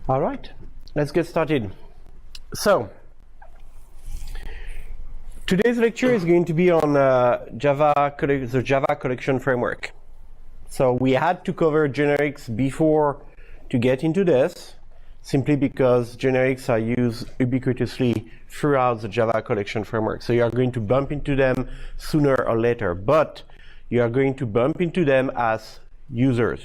All right, let's get started. So, today's lecture is going to be on the Java collection framework. So we had to cover generics before to get into this, simply because generics are used ubiquitously throughout the Java collection framework. So you are going to bump into them sooner or later, but you are going to bump into them as users.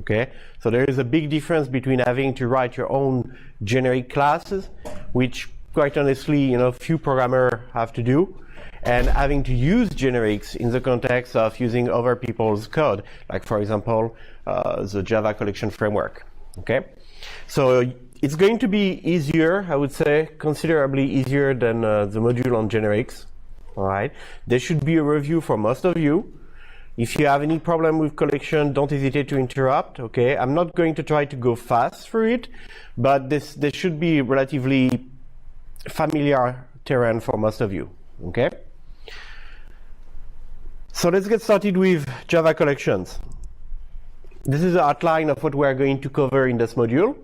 Okay, so there is a big difference between having to write your own generic classes, which quite honestly, few programmers have to do, and having to use generics in the context of using other people's code, like for example, the Java collection framework. Okay, so it's going to be easier, I would say, considerably easier than the module on generics. All right, there should be a review for most of you. If you have any problem with collection, don't hesitate to interrupt, okay? I'm not going to try to go fast through it, but this should be relatively familiar terrain for most of you, okay? So let's get started with Java collections. This is the outline of what we're going to cover in this module.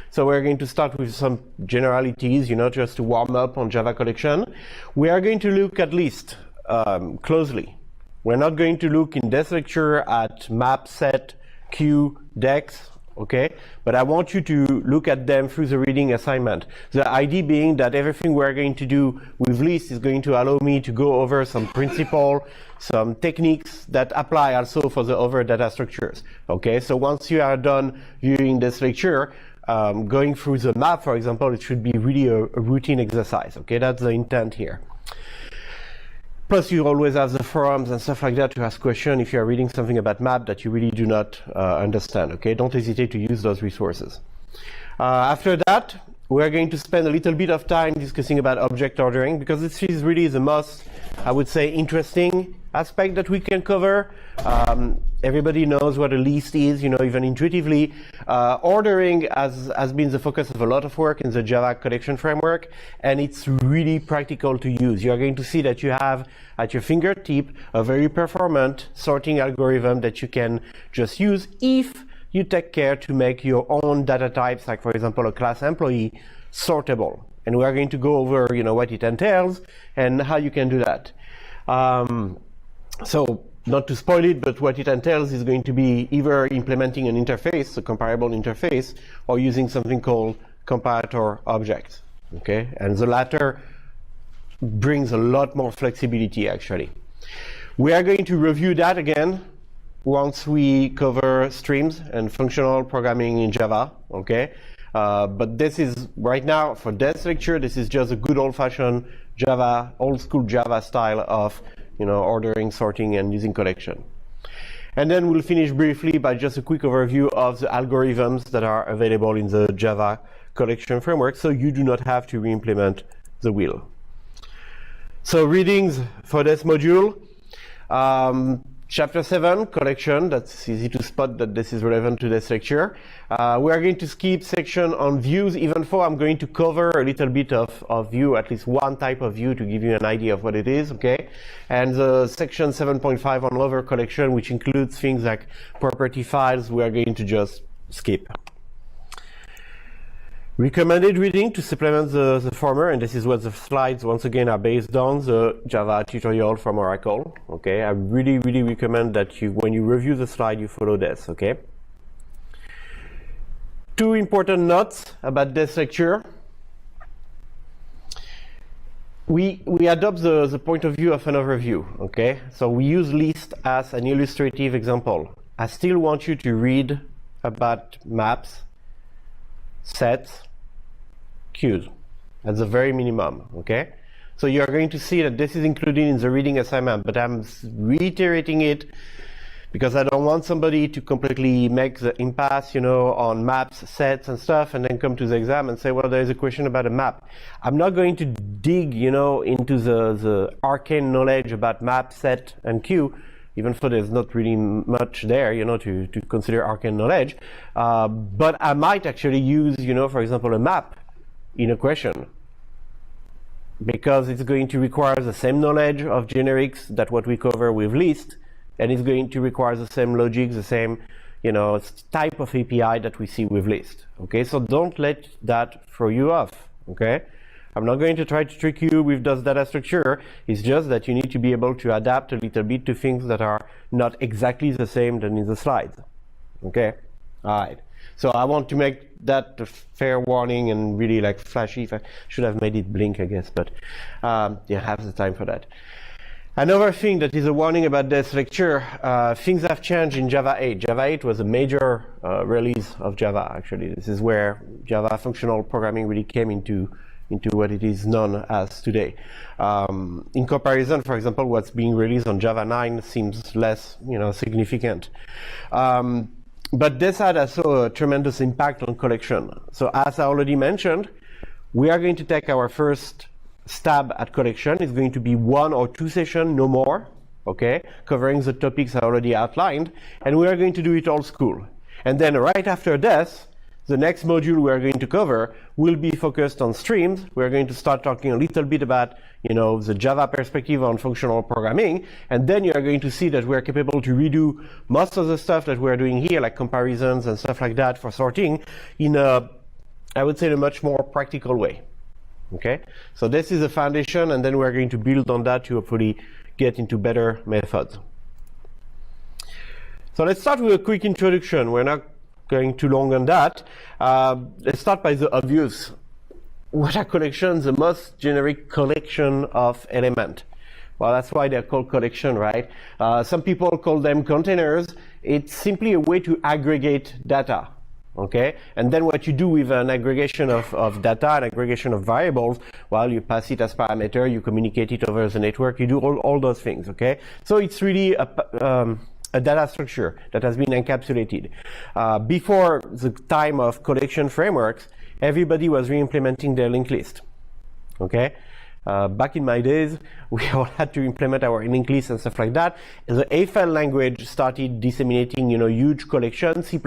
So we're going to start with some generalities, just to warm up on Java collection. We are going to look at least closely. We're not going to look in this lecture at map, set, queue, dex, okay? But I want you to look at them through the reading assignment. The idea being that everything we're going to do with list is going to allow me to go over some principle, some techniques that apply also for the other data structures, okay? So once you are done viewing this lecture, going through the map, for example, it should be really a routine exercise, okay? That's the intent here. Plus, you always have the forums and stuff like that to ask questions if you are reading something about map that you really do not understand, okay? Don't hesitate to use those resources. After that, we're going to spend a little bit of time discussing about object ordering, because this is really the most, I would say, interesting aspect that we can cover. Everybody knows what a list is, even intuitively. Ordering has been the focus of a lot of work in the Java collection framework, and it's really practical to use. You are going to see that you have at your fingertip a very performant sorting algorithm that you can just use if you take care to make your own data types, like for example a class employee, sortable. And we are going to go over what it entails and how you can do that. So not to spoil it, but what it entails is going to be either implementing an interface, a comparable interface, or using something called comparator objects, okay? And the latter brings a lot more flexibility, actually. We are going to review that again once we cover streams and functional programming in Java, okay? But this is, right now, for this lecture, this is just a good old-fashioned Java, old-school Java style of ordering, sorting, and using collection. And then we'll finish briefly by just a quick overview of the algorithms that are available in the Java collection framework, so you do not have to re-implement the wheel. So readings for this module. Chapter 7, collection. That's easy to spot that this is relevant to this lecture. We are going to skip section on views, even though I'm going to cover a little bit of view, at least one type of view to give you an idea of what it is, okay? And the section 7.5 on lover collection, which includes things like property files, we are going to just skip. Recommended reading to supplement the former, and this is what the slides once again are based on, the Java tutorial from Oracle. Okay, I really, really recommend that when you review the slide, you follow this, okay? Two important notes about this lecture. We adopt the point of view of an overview, okay? So we use list as an illustrative example. I still want you to read about maps, sets, queues, at the very minimum, okay? So you're going to see that this is included in the reading assignment, but I'm reiterating it because I don't want somebody to completely make the impasse, on maps, sets, and stuff, and then come to the exam and say, well, there is a question about a map. I'm not going to dig, into the arcane knowledge about map, set, and queue, even though there's not really much there, to consider arcane knowledge. But I might actually use, for example, a map in a question, because it's going to require the same knowledge of generics that what we cover with list, and it's going to require the same logic, the same, type of API that we see with list. Okay, so don't let that throw you off. Okay, I'm not going to try to trick you with those data structure. It's just that you need to be able to adapt a little bit to things that are not exactly the same than in the slides. Okay, all right. So I want to make that a fair warning and really like flashy. I should have made it blink, I guess, but yeah, have the time for that. Another thing that is a warning about this lecture, things have changed in Java 8. Java 8 was a major release of Java, actually. This is where Java functional programming really came into what it is known as today. In comparison, for example, what's being released on Java 9 seems less, significant. But this had also a tremendous impact on collection. So as I already mentioned, we are going to take our first stab at collection. It's going to be 1 or 2 sessions, no more, okay, covering the topics I already outlined, and we are going to do it old school. And then right after this, the next module we are going to cover will be focused on streams. We're going to start talking a little bit about, the Java perspective on functional programming, and then you are going to see that we're capable to redo most of the stuff that we're doing here, like comparisons and stuff like that for sorting, in a, I would say, in a much more practical way. Okay, so this is the foundation, and then we're going to build on that to hopefully get into better methods. So let's start with a quick introduction. We're not going too long on that. Let's start by the obvious. What are collections? The most generic collection of elements. Well, that's why they're called collection, right? Some people call them containers. It's simply a way to aggregate data. Okay, and then what you do with an aggregation of data, an aggregation of variables, well, you pass it as parameter, you communicate it over the network, you do all those things. Okay, so it's really a data structure that has been encapsulated. Before the time of collection frameworks, everybody was re-implementing their linked list. Okay. Back in my days, we all had to implement our linked list and stuff like that. The AFL language started disseminating, huge collections. C++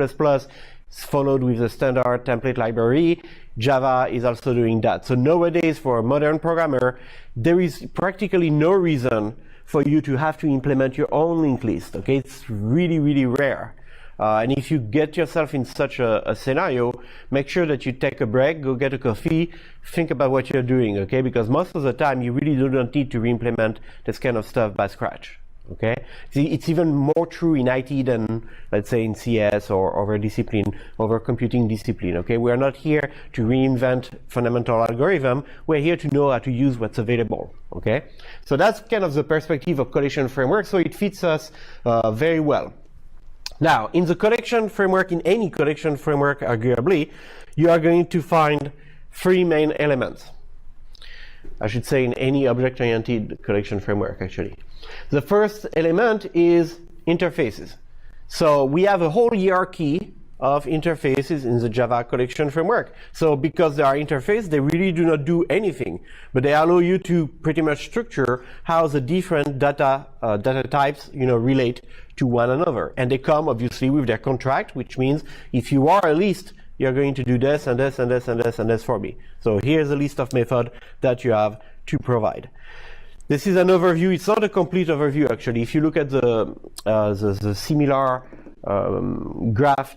followed with the standard template library. Java is also doing that. So nowadays, for a modern programmer, there is practically no reason for you to have to implement your own linked list. Okay, it's really, really rare. And if you get yourself in such a scenario, make sure that you take a break, go get a coffee, think about what you're doing, okay? Because most of the time, you really do not need to re-implement this kind of stuff by scratch, okay? See, it's even more true in IT than, let's say, in CS or over computing discipline, okay? We are not here to reinvent fundamental algorithm. We're here to know how to use what's available, okay? So that's kind of the perspective of collection framework, so it fits us very well. Now, in the collection framework, in any collection framework, arguably, you are going to find 3 main elements. I should say in any object-oriented collection framework, actually. The first element is interfaces. So we have a whole hierarchy of interfaces in the Java collection framework. So because they are interfaces, they really do not do anything, but they allow you to pretty much structure how the different data types, relate to one another. And they come obviously with their contract, which means if you are a list, you're going to do this and this and this and this and this for me. So here's a list of methods that you have to provide. This is an overview. It's not a complete overview, actually. If you look at the similar graph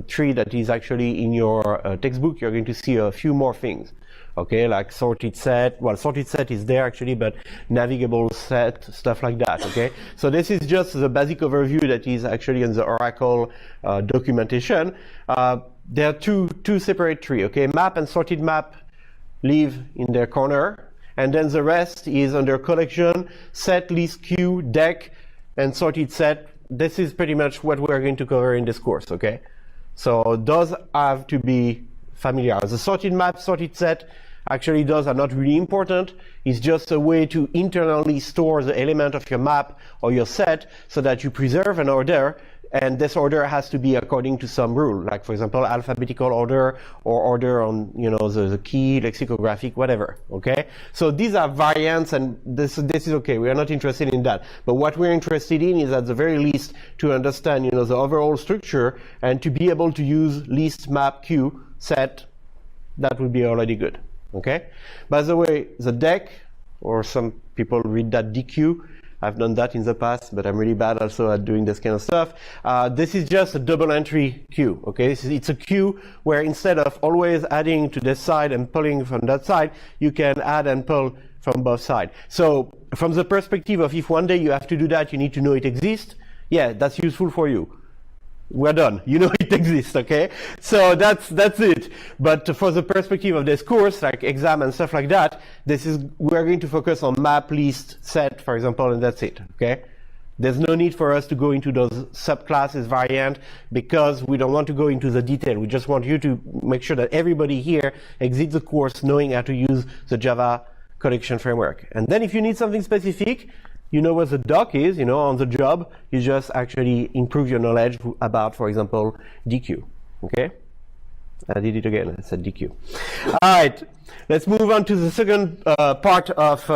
tree that is actually in your textbook, you're going to see a few more things. Okay, like sorted set. Well, sorted set is there actually, but navigable set, stuff like that. Okay, so this is just the basic overview that is actually in the Oracle documentation. There are two separate trees. Okay, map and sorted map live in their corner, and then the rest is under collection, set, list, queue, deck, and sorted set. This is pretty much what we're going to cover in this course, okay? So those have to be familiar. The sorted map, sorted set, actually those are not really important. It's just a way to internally store the element of your map or your set so that you preserve an order, and this order has to be according to some rule, like for example, alphabetical order or order on, the key, lexicographic, whatever, okay? So these are variants, and this is okay. We are not interested in that. But what we're interested in is at the very least to understand, the overall structure and to be able to use list, map, queue, set. That would be already good, okay? By the way, the deck, or some people read that DQ, I've done that in the past, but I'm really bad also at doing this kind of stuff. This is just a double entry queue, okay? It's a queue where instead of always adding to this side and pulling from that side, you can add and pull from both sides. So from the perspective of if one day you have to do that, you need to know it exists, yeah, that's useful for you. We're done. You know it exists, okay? So that's it. But for the perspective of this course, like exam and stuff like that, we're going to focus on map, list, set, for example, and that's it, okay? There's no need for us to go into those subclasses variant because we don't want to go into the detail. We just want you to make sure that everybody here exits the course knowing how to use the Java collection framework. And then if you need something specific, you know what the doc is, you know, on the job, you just actually improve your knowledge about, for example, DQ, okay? I did it again, I said DQ. All right, let's move on to the second part of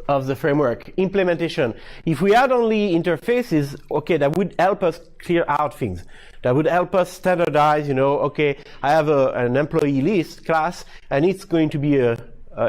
the framework, implementation. If we had only interfaces, okay, that would help us clear out things. That would help us standardize, you know, okay, I have an employee list class, and it's going to be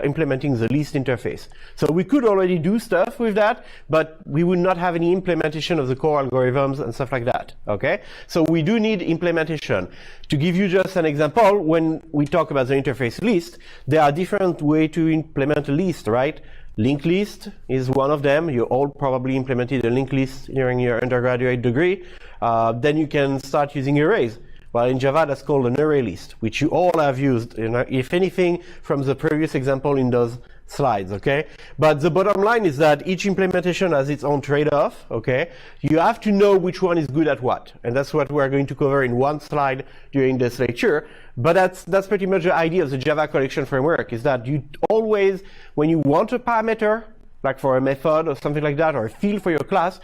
implementing the list interface. So we could already do stuff with that, but we would not have any implementation of the core algorithms and stuff like that, okay? So we do need implementation. To give you just an example, when we talk about the interface list, there are different ways to implement a list, right? Linked list is one of them. You all probably implemented a linked list during your undergraduate degree. Then you can start using arrays. Well, in Java, that's called an array list, which you all have used, you know, if anything, from the previous example in those slides, okay? But the bottom line is that each implementation has its own trade-off, okay? You have to know which one is good at what, and that's what we're going to cover in one slide during this lecture. But that's pretty much the idea of the Java collection framework, is that you always, when you want a parameter, like for a method or something like that, or a field for your class,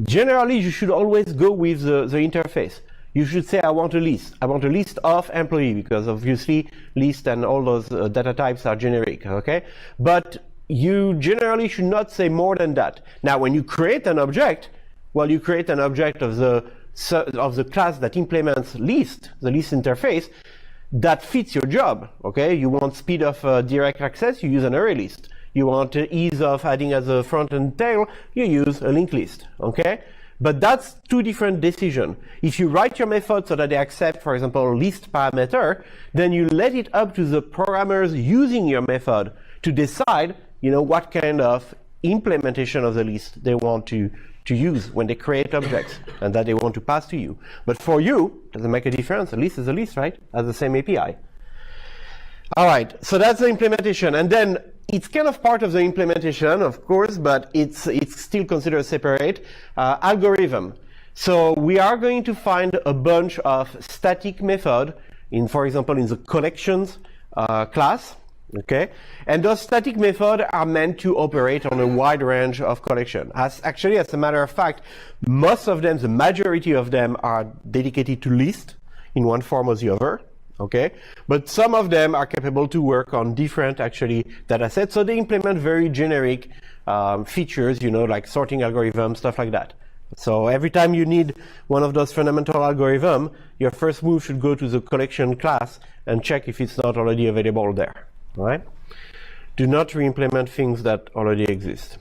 generally you should always go with the interface. You should say, I want a list. I want a list of employee, because obviously list and all those data types are generic, okay? But you generally should not say more than that. Now, when you create an object, well, you create an object of the class that implements list, the list interface, that fits your job, okay? You want speed of direct access, you use an array list. You want ease of adding as a front and tail, you use a linked list, okay? But that's two different decisions. If you write your method so that they accept, for example, list parameter, then you let it up to the programmers using your method to decide, you know, what kind of implementation of the list they want to use when they create objects and that they want to pass to you. But for you, it doesn't make a difference. A list is a list, right? Has the same API. All right, so that's the implementation. And then it's kind of part of the implementation, of course, but it's still considered separate. Algorithm. So we are going to find a bunch of static method in, for example, in the collections class, okay? And those static methods are meant to operate on a wide range of collection. As a matter of fact, most of them, the majority of them, are dedicated to list in one form or the other. Okay, but some of them are capable to work on different actually data sets, so they implement very generic features, you know, like sorting algorithm, stuff like that. So every time you need one of those fundamental algorithm, your first move should go to the collection class and check if it's not already available there. All right? Do not re-implement things that already exist.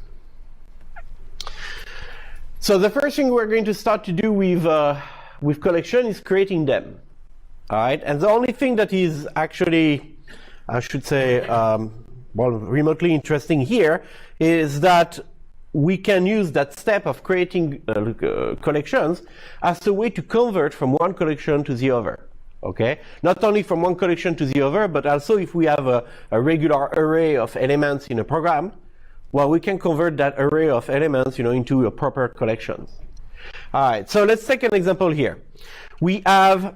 So the first thing we're going to start to do with collection is creating them. All right, and the only thing that is actually, I should say, remotely interesting here is that we can use that step of creating collections as a way to convert from one collection to the other. Okay, not only from one collection to the other, but also if we have a regular array of elements in a program, well, we can convert that array of elements, you know, into a proper collections. All right, so let's take an example here. We have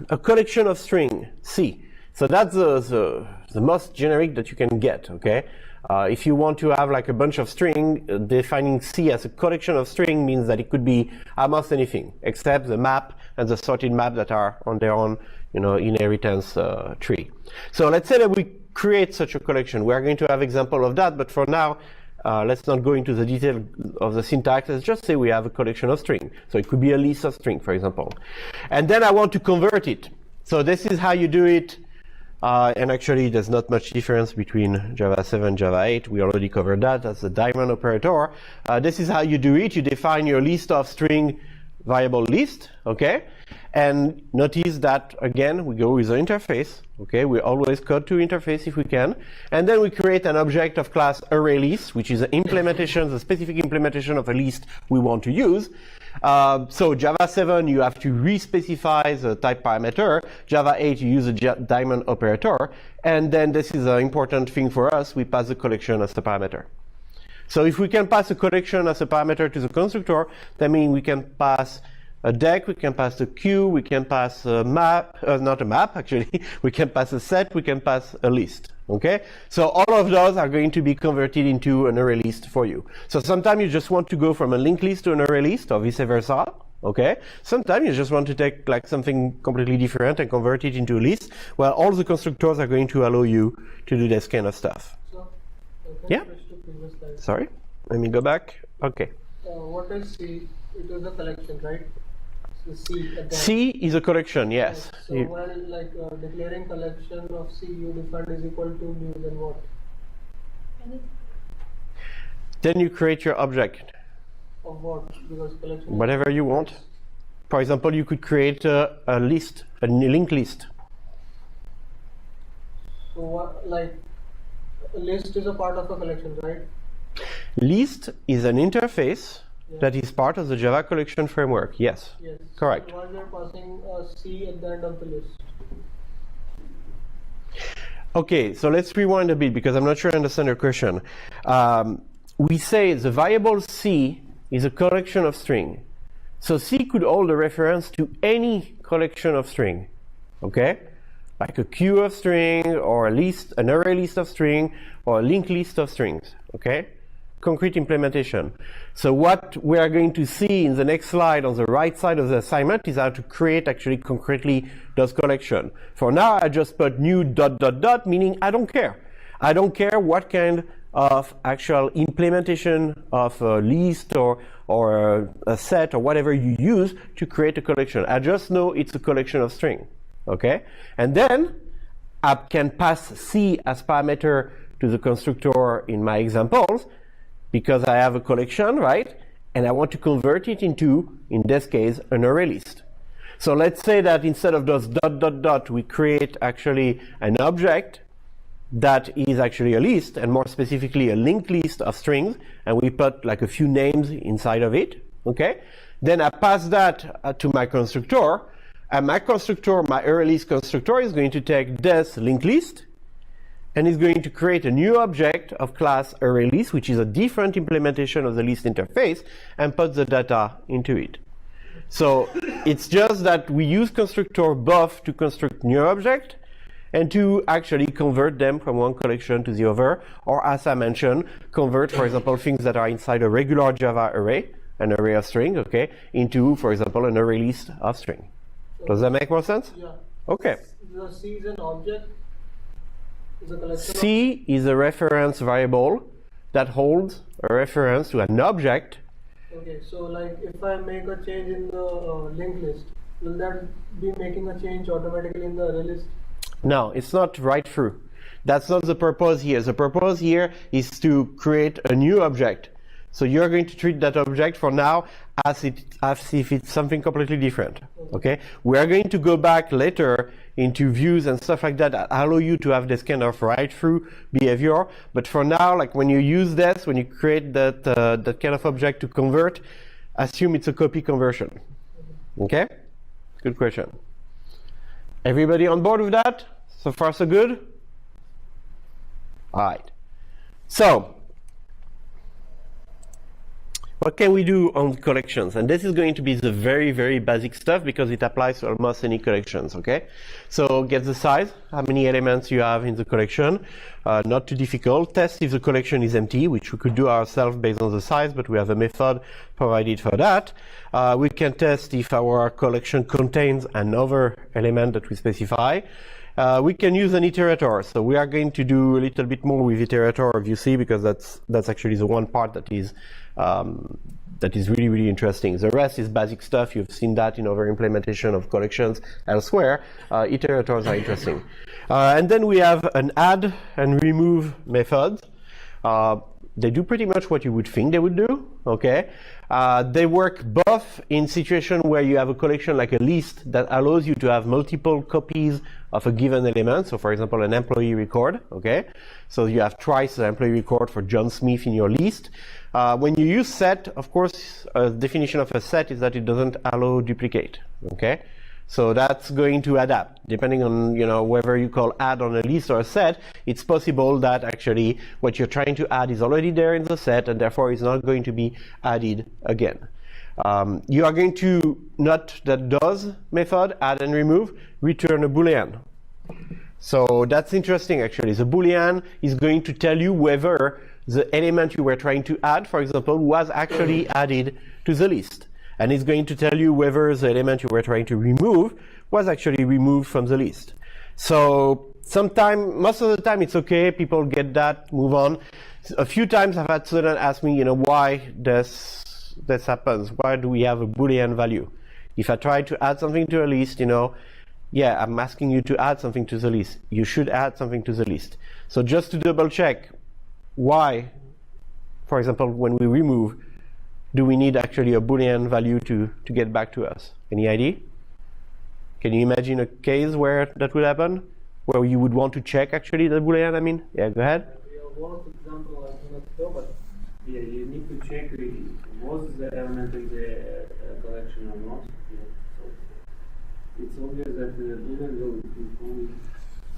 a collection of string, C. So that's the most generic that you can get, okay? If you want to have like a bunch of string, defining C as a collection of string means that it could be almost anything, except the map and the sorted map that are on their own, you know, inheritance tree. So let's say that we create such a collection. We are going to have example of that, but for now, let's not go into the detail of the syntax. Let's just say we have a collection of string. So it could be a list of string, for example. And then I want to convert it. So this is how you do it And actually, there's not much difference between Java 7 and Java 8. We already covered that. That's the diamond operator. This is how you do it. You define your list of string variable list, okay? And notice that, again, we go with the interface, okay? We always code to interface if we can. And then we create an object of class ArrayList, which is an implementation, the specific implementation of a list we want to use. So Java 7, you have to re-specify the type parameter. Java 8, you use a diamond operator. And then this is an important thing for us. We pass the collection as a parameter. So if we can pass a collection as a parameter to the constructor, that means we can pass a deck, we can pass a queue, we can pass a map, not a map actually, we can pass a set, we can pass a list, okay? So all of those are going to be converted into an array list for you. So sometimes you just want to go from a linked list to an array list or vice versa, okay? Sometimes you just want to take like something completely different and convert it into a list. Well, all the constructors are going to allow you to do this kind of stuff. So, yeah? Sorry, let me go back. Okay. What is C? It is a collection, right? So C. C is a collection, yes. So while like declaring collection of C, you define is equal to new, then what? Then you create your object. Of what? Because collection. Whatever you want. For example, you could create a list, a linked list. So what, like, a list is a part of a collection, right? List is an interface that is part of the Java collection framework. Yes. Yes. Correct. So while we are passing a C at the end of the list. Okay, so let's rewind a bit because I'm not sure I understand your question. We say the variable C is a collection of string. So C could hold a reference to any collection of string. Okay? Like a queue of string or a list, an array list of string or a linked list of strings. Okay? Concrete implementation. So what we are going to see in the next slide on the right side of the assignment is how to create actually concretely those collection. For now, I just put new ... meaning I don't care. I don't care what kind of actual implementation of a list or a set or whatever you use to create a collection. I just know it's a collection of string. Okay? And then I can pass C as parameter to the constructor in my examples, because I have a collection, right? And I want to convert it into, in this case, an array list. So let's say that instead of those ... we create actually an object that is actually a list, and more specifically a linked list of strings, and we put like a few names inside of it, okay? Then I pass that to my constructor, and my constructor, my array list constructor, is going to take this linked list, and is going to create a new object of class ArrayList, which is a different implementation of the list interface, and put the data into it. So it's just that we use constructor both to construct new object and to actually convert them from one collection to the other, or as I mentioned, convert, for example, things that are inside a regular Java array, an array of string, okay, into, for example, an array list of string. Does that make more sense? Yeah. Okay. The C is an object. C is a reference variable that holds a reference to an object. Okay, so like if I make a change in the linked list, will that be making a change automatically in the array list? No, it's not right through. That's not the purpose here. The purpose here is to create a new object. So you're going to treat that object for now as if it's something completely different. Okay? We are going to go back later into views and stuff like that allow you to have this kind of right-through behavior. But for now, like when you use this, when you create that kind of object to convert, assume it's a copy conversion. Okay? Good question. Everybody on board with that? So far, so good? All right. So, what can we do on collections? And this is going to be the very, very basic stuff because it applies to almost any collections, okay? So get the size, how many elements you have in the collection. Not too difficult. Test if the collection is empty, which we could do ourselves based on the size, but we have a method provided for that. We can test if our collection contains another element that we specify. We can use an iterator. So we are going to do a little bit more with iterator, obviously, because that's actually the one part that is that is really, really interesting. The rest is basic stuff. You've seen that in other implementation of collections elsewhere. Iterators are interesting. And then we have an add and remove method. They do pretty much what you would think they would do, okay? They work both in situation where you have a collection like a list that allows you to have multiple copies of a given element. So for example, an employee record, okay? So you have twice the employee record for John Smith in your list. When you use set, of course, a definition of a set is that it doesn't allow duplicate, okay? So that's going to adapt. Depending on, you know, whether you call add on a list or a set, it's possible that actually what you're trying to add is already there in the set and therefore is not going to be added again. You are going to, not that does method, add and remove, return a Boolean. So that's interesting actually. The Boolean is going to tell you whether the element you were trying to add, for example, was actually added to the list. And it's going to tell you whether the element you were trying to remove was actually removed from the list. So most of the time it's okay, people get that, move on. A few times I've had students ask me, you know, why this happens? Why do we have a Boolean value? If I try to add something to a list, you know, yeah, I'm asking you to add something to the list. You should add something to the list. So just to double check, why, for example, when we remove, do we need actually a Boolean value to get back to us? Any idea? Can you imagine a case where that would happen? Where you would want to check actually the Boolean, I mean? Yeah, go ahead. One example I cannot know, but yeah, you need to check was the element in the collection or not. Yeah. So it's obvious that the Boolean will include.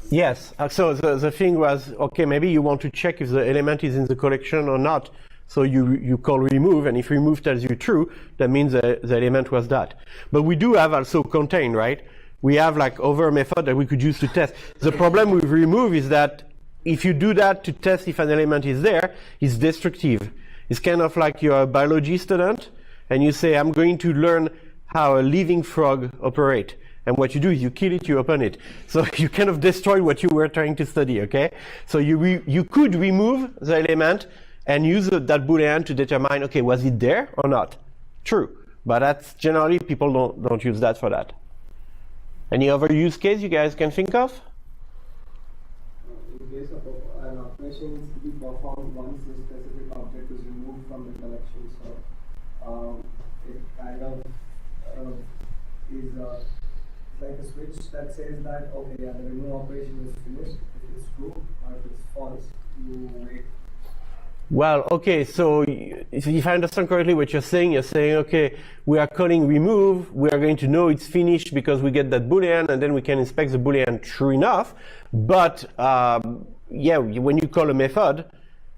Yes, so the thing was, okay, maybe you want to check if the element is in the collection or not. So you call remove, and if remove tells you true, that means the element was that. But we do have also contain, right? We have like other method that we could use to test. The problem with remove is that if you do that to test if an element is there, it's destructive. It's kind of like you're a biology student, and you say, I'm going to learn how a living frog operates. And what you do is you kill it, you open it. So you kind of destroy what you were trying to study, okay? So you could remove the element and use that Boolean to determine, okay, was it there or not? True, but that's generally people don't use that for that. Any other use case you guys can think of? In case of an operation is to be performed once a specific object is removed from the collection, so it kind of is like a switch that says that, okay, yeah, the remove operation is finished. If it's true or if it's false, you wait. Well, okay, so if I understand correctly what you're saying, okay, we are calling remove, we are going to know it's finished because we get that Boolean, and then we can inspect the Boolean true enough. But yeah, when you call a method,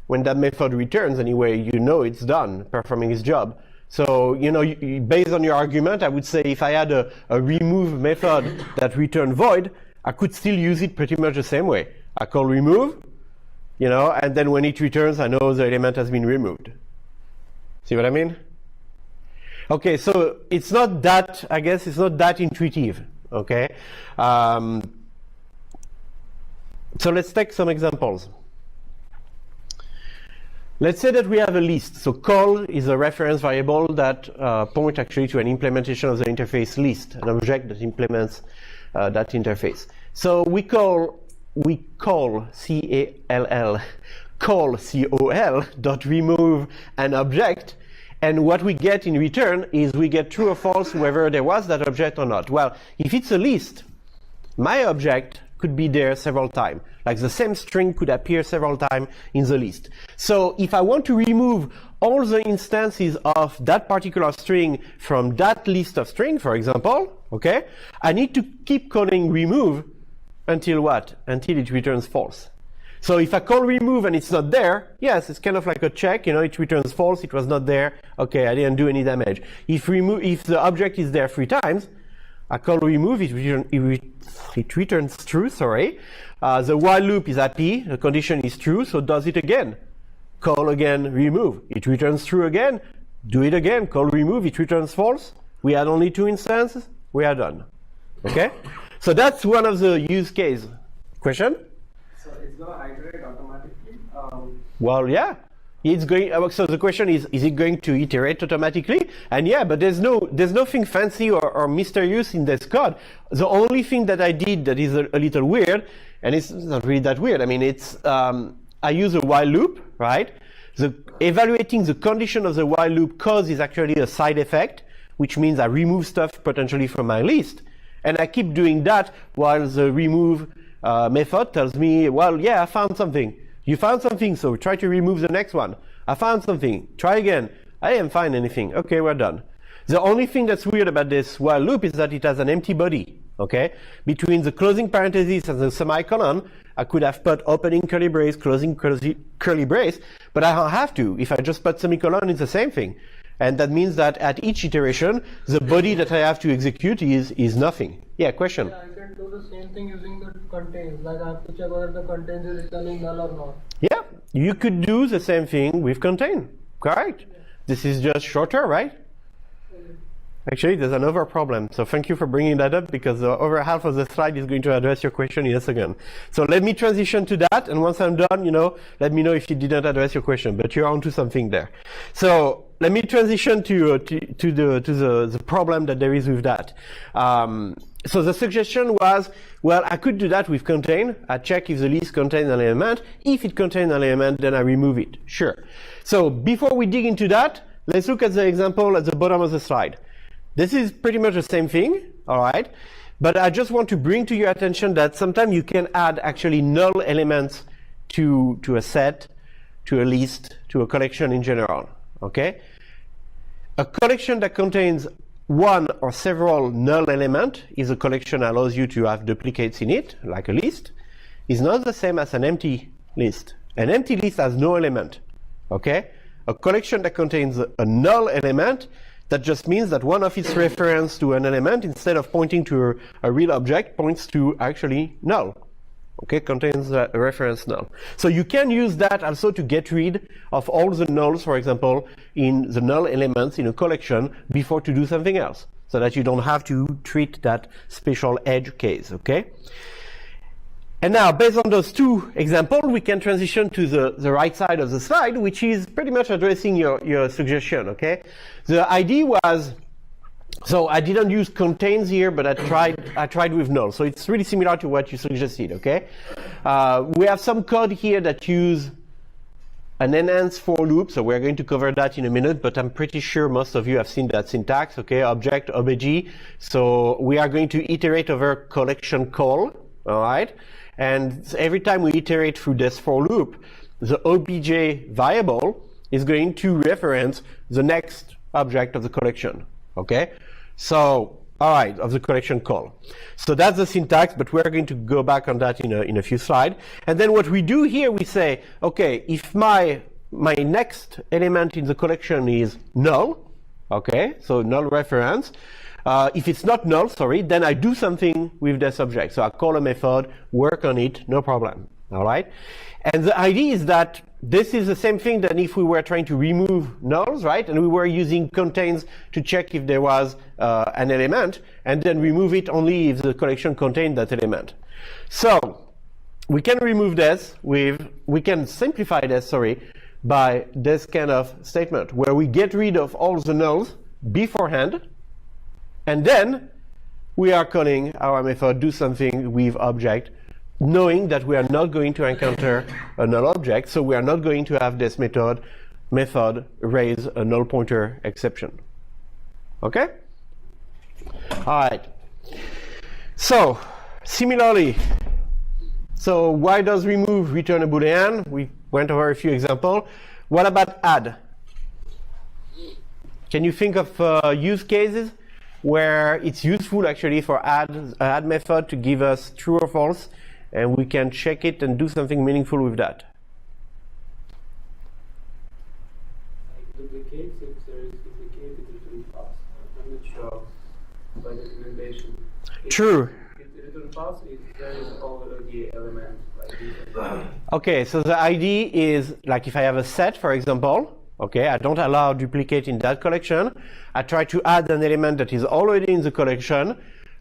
when that method returns anyway, you know it's done, performing its job. So, you know, based on your argument, I would say if I had a remove method that returned void, I could still use it pretty much the same way. I call remove, you know, and then when it returns, I know the element has been removed. See what I mean? Okay, so it's not that, I guess it's not that intuitive, okay? So let's take some examples. Let's say that we have a list. So call is a reference variable that points actually to an implementation of the interface list, an object that implements that interface. So we call C-A-L-L, call C-O-L dot remove an object, and what we get in return is we get true or false whether there was that object or not. Well, if it's a list, my object could be there several times. Like the same string could appear several times in the list. So if I want to remove all the instances of that particular string from that list of string, for example, okay, I need to keep calling remove until what? Until it returns false. So if I call remove and it's not there, yes, it's kind of like a check, you know, it returns false, it was not there, okay, I didn't do any damage. If the object is there 3 times, I call remove, it returns true, sorry. The while loop is happy, the condition is true, so does it again. Call again, remove, it returns true again, do it again, call remove, it returns false. We had only 2 instances, we are done, okay? So that's one of the use case. Question? So it's going to iterate automatically? Well, yeah. it's going. So the question is it going to iterate automatically? And yeah, but there's nothing fancy or mysterious in this code. The only thing that I did that is a little weird, and it's not really that weird. I mean, it's I use a while loop, right? Evaluating the condition of the while loop cause is actually a side effect, which means I remove stuff potentially from my list, and I keep doing that while the remove method tells me, well, yeah, I found something. You found something, so try to remove the next one. I found something. Try again. I didn't find anything. Okay, we're done. The only thing that's weird about this while loop is that it has an empty body. Okay, between the closing parenthesis and the semicolon, I could have put opening curly brace, closing curly brace, but I don't have to. If I just put semicolon, it's the same thing. And that means that at each iteration, the body that I have to execute is nothing. Yeah, question? Yeah, I can do the same thing using the contains. Like I have to check whether the contains is returning null or not. Yeah, you could do the same thing with contain. Correct. Yeah. This is just shorter, right? Actually, there's another problem. So thank you for bringing that up, because over half of the slide is going to address your question in a second. So let me transition to that, and once I'm done, let me know if you didn't address your question, but you're onto something there. So let me transition to the problem that there is with that. So the suggestion was, well, I could do that with contain. I check if the list contains an element. If it contains an element, then I remove it. Sure. So before we dig into that, let's look at the example at the bottom of the slide. This is pretty much the same thing, all right? But I just want to bring to your attention that sometimes you can add actually null elements to a set, to a list, to a collection in general, okay? A collection that contains one or several null elements is a collection that allows you to have duplicates in it, like a list, is not the same as an empty list. An empty list has no element, okay? A collection that contains a null element, that just means that one of its reference to an element, instead of pointing to a real object, points to actually null. Okay, contains a reference null. So you can use that also to get rid of all the nulls, for example, in the null elements in a collection before to do something else, so that you don't have to treat that special edge case, okay? And now, based on those two examples, we can transition to the right side of the slide, which is pretty much addressing your suggestion, okay? The idea was, so I didn't use contains here, but I tried with null. So it's really similar to what you suggested, okay? We have some code here that use an enhanced for loop, so we're going to cover that in a minute, but I'm pretty sure most of you have seen that syntax, okay? Object, obj. So we are going to iterate over collection call, all right? And every time we iterate through this for loop, the obj variable is going to reference the next object of the collection, okay? So, all right, of the collection call. So that's the syntax, but we're going to go back on that in a few slides. And then what we do here, we say, okay, if my next element in the collection is null, okay, so null reference, if it's not null, then I do something with this object. So I call a method, work on it, no problem. All right? And the idea is that this is the same thing than if we were trying to remove nulls, right? And we were using contains to check if there was an element, and then remove it only if the collection contained that element. So we can remove this we can simplify this, by this kind of statement, where we get rid of all the nulls beforehand, and then we are calling our method do something with object, knowing that we are not going to encounter a null object, so we are not going to have this method raise a null pointer exception. Okay? All right. So similarly, so why does remove return a Boolean? We went over a few examples. What about add? Can you think of use cases where it's useful actually for add method to give us true or false, and we can check it and do something meaningful with that? Like duplicates, if there is duplicate, it return false. I'm not sure by documentation. True. It return false if there is already element like this. Okay, so the idea is, like if I have a set, for example, okay, I don't allow duplicate in that collection. I try to add an element that is already in the collection.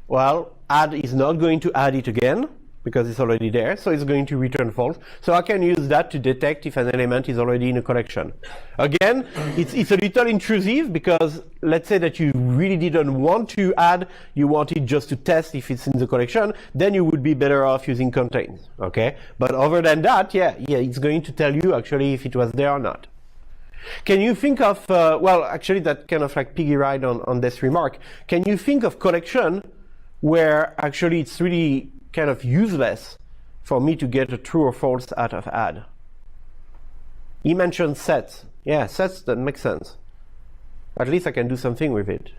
Well, add is not going to add it again, because it's already there, so it's going to return false. So I can use that to detect if an element is already in a collection. Again, it's a little intrusive because let's say that you really didn't want to add, you wanted just to test if it's in the collection, then you would be better off using contains, okay? But other than that, yeah, it's going to tell you actually if it was there or not. Can you think of, well, actually that kind of like piggy ride on this remark. Can you think of collection where actually it's really kind of useless for me to get a true or false out of add? He mentioned sets. Yeah, sets, that makes sense. At least I can do something with it.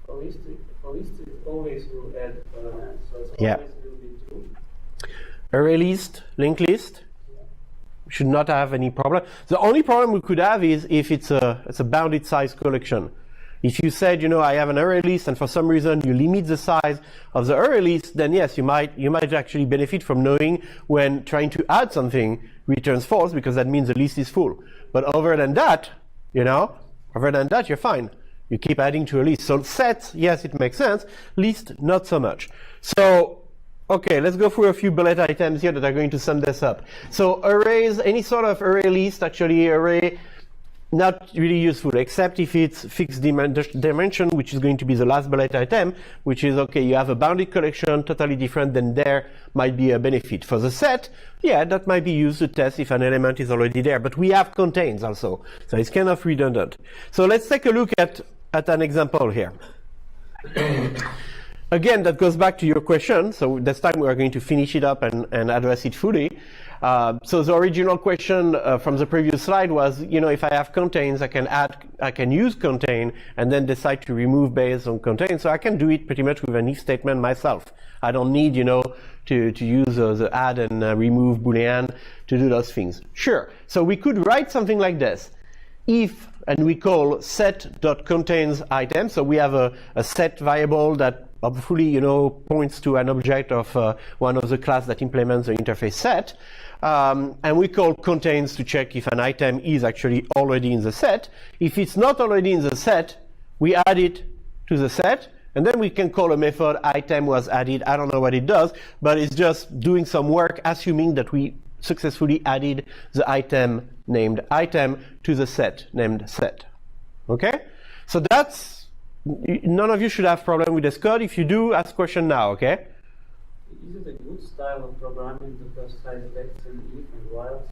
For list it always will add elements, so it's Yeah. always will be true. Array list, linked list, should not have any problem. The only problem we could have is if it's a bounded size collection. If you said, you know, I have an array list and for some reason you limit the size of the array list, then yes, you might actually benefit from knowing when trying to add something returns false because that means the list is full. But other than that, you know, you're fine. You keep adding to a list. So sets, yes, it makes sense. List, not so much. So, okay, let's go through a few bullet items here that are going to sum this up. So arrays, any sort of array list, actually array, not really useful, except if it's fixed dimension, which is going to be the last bullet item, which is, okay, you have a bounded collection, totally different, then there might be a benefit. For the set, yeah, that might be used to test if an element is already there, but we have contains also, so it's kind of redundant. So let's take a look at an example here. Again, that goes back to your question, so this time we are going to finish it up and address it fully. So the original question from the previous slide was, you know, if I have contains, I can use contain and then decide to remove based on contain. So I can do it pretty much with an if statement myself. I don't need, you know, to use the add and remove boolean to do those things. Sure. So we could write something like this. If, and we call set.contains item. So we have a set variable that hopefully, you know, points to an object of one of the class that implements the interface set. And we call contains to check if an item is actually already in the set. If it's not already in the set, we add it to the set, and then we can call a method item was added. I don't know what it does, but it's just doing some work assuming that we successfully added the item named item to the set named set. Okay? So that's, none of you should have problem with this code. If you do, ask question now, okay? Is it a good style of programming to have side effects in if and while?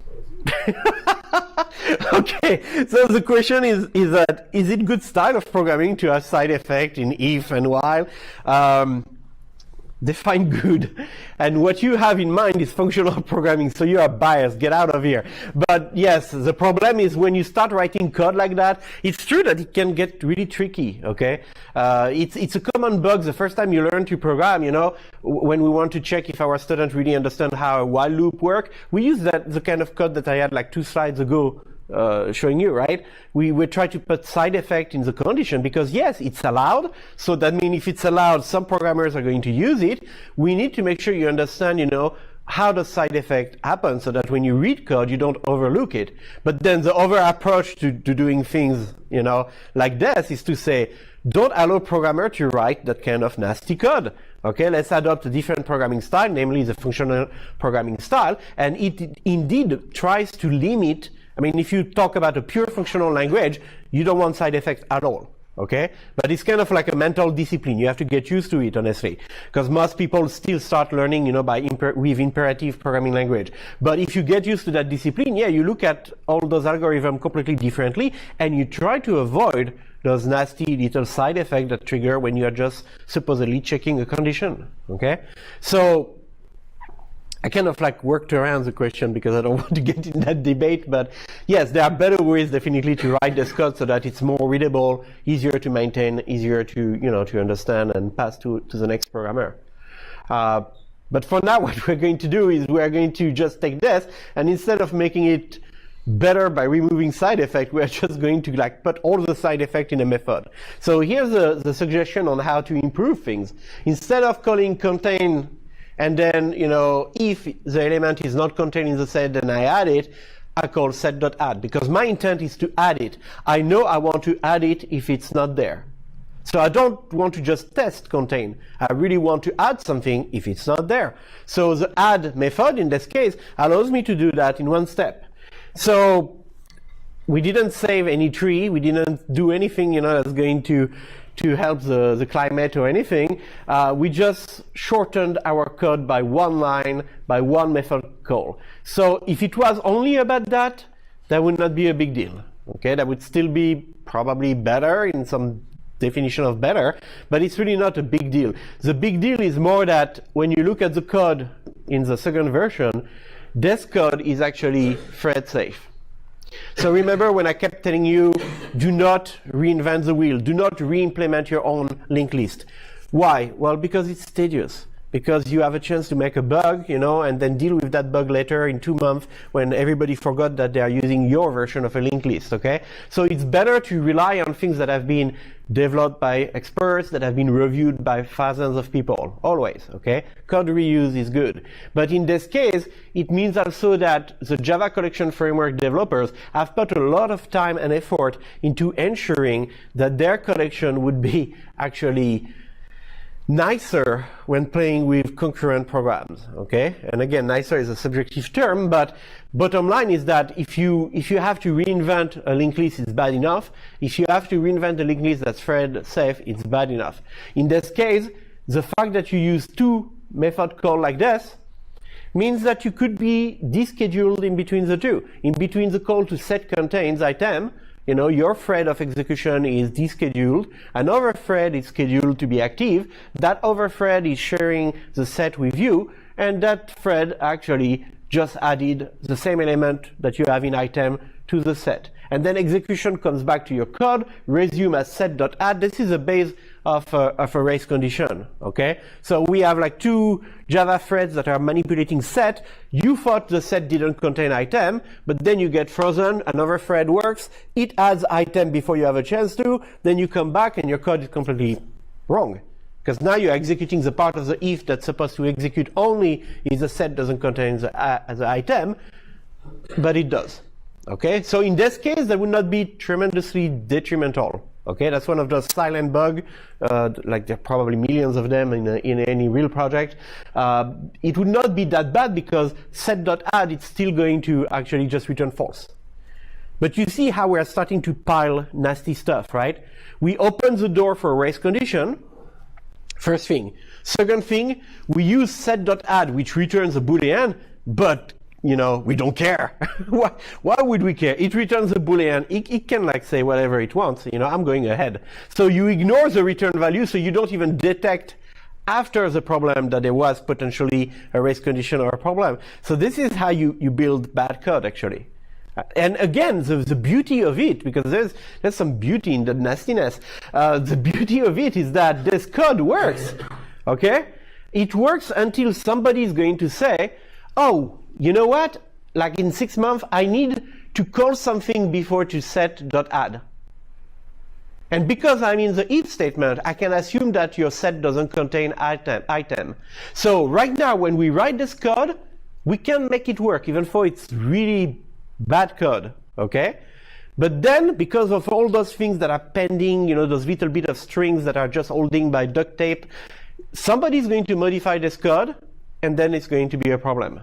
Okay, so the question is that, is it good style of programming to have side effect in if and while? Define good. And what you have in mind is functional programming, so you are biased, get out of here. But yes, the problem is when you start writing code like that, it's true that it can get really tricky, okay? It's a common bug the first time you learn to program, you know, when we want to check if our students really understand how a while loop works. We use the kind of code that I had like 2 slides ago showing you, right? We try to put side effect in the condition because yes, it's allowed. So that means if it's allowed, some programmers are going to use it. We need to make sure you understand, you know, how does side effect happen so that when you read code, you don't overlook it. But then the other approach to doing things, you know, like this is to say, don't allow programmer to write that kind of nasty code. Okay, let's adopt a different programming style, namely the functional programming style. And it indeed tries to limit. I mean, if you talk about a pure functional language, you don't want side effects at all, okay? But it's kind of like a mental discipline. You have to get used to it, honestly, because most people still start learning, you know, with imperative programming language. But if you get used to that discipline, yeah, you look at all those algorithms completely differently, and you try to avoid those nasty little side effects that trigger when you are just supposedly checking a condition, okay? So I kind of like worked around the question because I don't want to get in that debate, but yes, there are better ways definitely to write this code so that it's more readable, easier to maintain, easier to, you know, to understand and pass to the next programmer. But for now, what we're going to do is we're going to just take this, and instead of making it better by removing side effect, we're just going to like put all the side effect in a method. So here's the suggestion on how to improve things. Instead of calling contain and then, you know, if the element is not contained in the set, then I add it, I call set.add, because my intent is to add it. I know I want to add it if it's not there. So I don't want to just test contain. I really want to add something if it's not there. So the add method in this case allows me to do that in one step. So we didn't save any tree. We didn't do anything, that's going to help the climate or anything. We just shortened our code by one line, by one method call. So if it was only about that would not be a big deal. Okay, that would still be probably better in some definition of better, but it's really not a big deal. The big deal is more that when you look at the code in the second version, this code is actually thread safe. So remember when I kept telling you, do not reinvent the wheel, do not re-implement your own linked list. Why? Well, because it's tedious. Because you have a chance to make a bug, and then deal with that bug later in 2 months when everybody forgot that they are using your version of a linked list, okay? So it's better to rely on things that have been developed by experts, that have been reviewed by thousands of people, always, okay? Code reuse is good. But in this case, it means also that the Java Collection Framework developers have put a lot of time and effort into ensuring that their collection would be actually nicer when playing with concurrent programs, okay? And again, nicer is a subjective term, but bottom line is that if you have to reinvent a linked list, it's bad enough. If you have to reinvent a linked list that's thread safe, it's bad enough. In this case, the fact that you use 2 method calls like this means that you could be descheduled in between the two. In between the call to set contains item, your thread of execution is descheduled, another thread is scheduled to be active, that other thread is sharing the set with you, and that thread actually just added the same element that you have in item to the set. And then execution comes back to your code, resume as set.add. This is a base of a race condition, okay? So we have like 2 Java threads that are manipulating set. You thought the set didn't contain item, but then you get frozen, another thread works, it adds item before you have a chance to, then you come back and your code is completely wrong. Because now you're executing the part of the if that's supposed to execute only if the set doesn't contain the item, but it does. Okay, so in this case, that would not be tremendously detrimental. Okay, that's one of those silent bugs, like there are probably millions of them in any real project. It would not be that bad because set.add, it's still going to actually just return false. But you see how we're starting to pile nasty stuff, right? We open the door for a race condition, first thing. Second thing, we use set.add, which returns a Boolean, but we don't care. Why would we care? It returns a Boolean. It can say whatever it wants. I'm going ahead. So you ignore the return value, so you don't even detect after the problem that there was potentially a race condition or a problem. So this is how you build bad code, actually. And again, the beauty of it, because there's some beauty in the nastiness. The beauty of it is that this code works. Okay? It works until somebody is going to say, oh, you know what? Like in 6 months, I need to call something before to set.add. And because I'm in the if statement, I can assume that your set doesn't contain item. So right now, when we write this code, we can make it work, even though it's really bad code, okay? But then, because of all those things that are pending, those little bit of strings that are just holding by duct tape, somebody's going to modify this code, and then it's going to be a problem.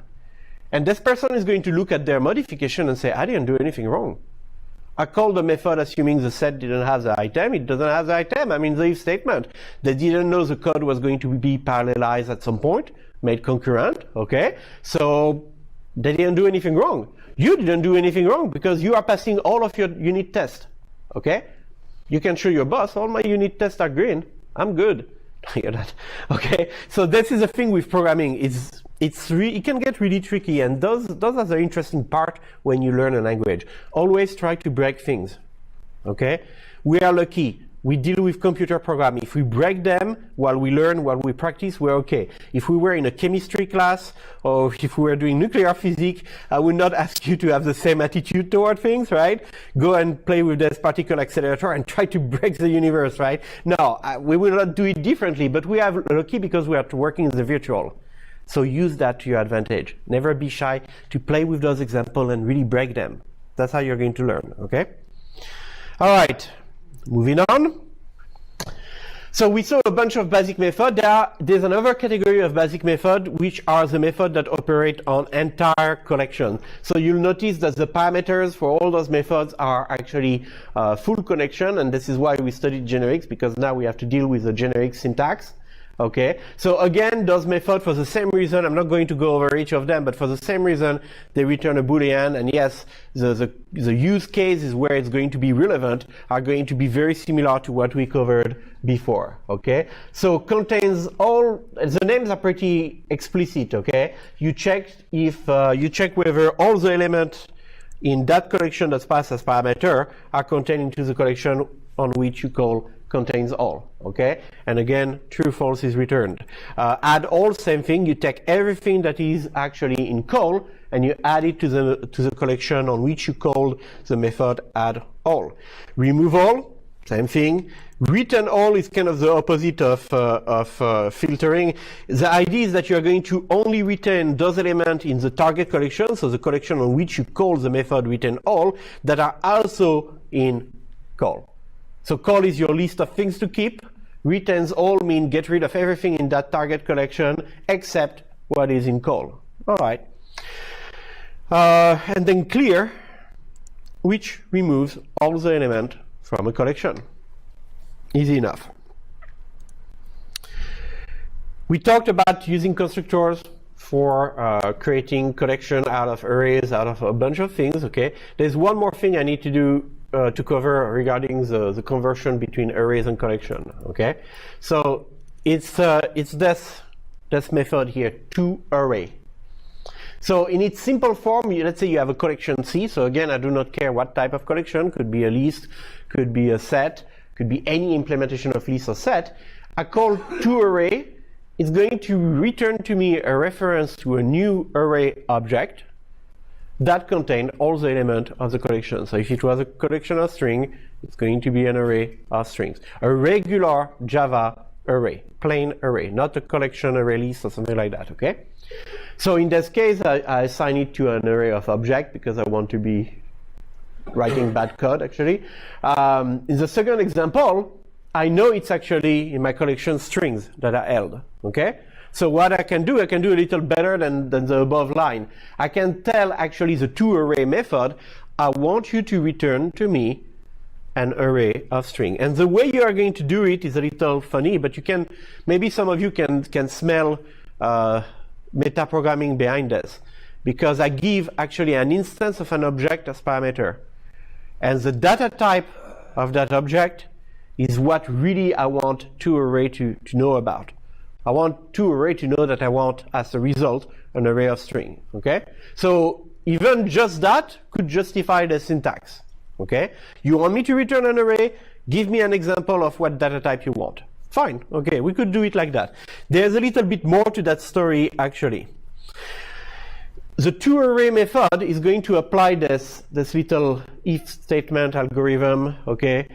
And this person is going to look at their modification and say, I didn't do anything wrong. I called the method assuming the set didn't have the item. It doesn't have the item. I'm in the if statement. They didn't know the code was going to be parallelized at some point, made concurrent, okay? So they didn't do anything wrong. You didn't do anything wrong because you are passing all of your unit tests, okay? You can show your boss, all my unit tests are green. I'm good. Hear that? Okay, so this is the thing with programming. It can get really tricky, and those are the interesting part when you learn a language. Always try to break things. Okay, we are lucky. We deal with computer programming. If we break them while we learn, while we practice, we're okay. If we were in a chemistry class or if we were doing nuclear physics, I would not ask you to have the same attitude toward things, right? Go and play with this particle accelerator and try to break the universe, right? No, we will not do it differently, but we are lucky because we are working in the virtual. So use that to your advantage. Never be shy to play with those examples and really break them. That's how you're going to learn, okay? All right. Moving on. So we saw a bunch of basic methods. There's another category of basic method, which are the methods that operate on entire collection. So you'll notice that the parameters for all those methods are actually full connection, and this is why we studied generics, because now we have to deal with the generic syntax. Okay, so again, those methods, for the same reason, I'm not going to go over each of them, but for the same reason, they return a Boolean, and yes, the use cases where it's going to be relevant are going to be very similar to what we covered before. Okay, so contains all, the names are pretty explicit. Okay, you check if you check whether all the elements in that collection that's passed as parameter are contained into the collection on which you call contains all. Okay, and again, true false is returned. Add all, same thing. You take everything that is actually in call and you add it to the collection on which you called the method add all. Remove all, same thing. Return all is kind of the opposite of filtering. The idea is that you are going to only retain those elements in the target collection, so the collection on which you call the method return all, that are also in call. So call is your list of things to keep. Retains all mean get rid of everything in that target collection except what is in call. All right. And then clear, which removes all the elements from a collection. Easy enough. We talked about using constructors for creating collection out of arrays, out of a bunch of things. Okay. There's one more thing I need to do to cover regarding the conversion between arrays and collection. Okay, so it's this method here, toArray. So in its simple form, let's say you have a collection C. So again, I do not care what type of collection. Could be a list, could be a set, could be any implementation of list or set. I call toArray. It's going to return to me a reference to a new array object that contain all the elements of the collection. So if it was a collection of string, it's going to be an array of strings. A regular Java array, plain array, not a collection array list or something like that, okay? So in this case, I assign it to an array of object because I want to be writing bad code, actually. In the second example, I know it's actually in my collection strings that are held, okay? So what I can do a little better than the above line. I can tell actually the toArray method, I want you to return to me an array of string. And the way you are going to do it is a little funny, but you can, maybe some of you can smell metaprogramming behind this. Because I give actually an instance of an object as parameter. And the data type of that object is what really I want toArray to know about. I want toArray to know that I want, as a result, an array of string, okay? So even just that could justify the syntax, okay? You want me to return an array, give me an example of what data type you want. Fine, okay, we could do it like that. There's a little bit more to that story, actually. The toArray method is going to apply this little if statement algorithm, okay?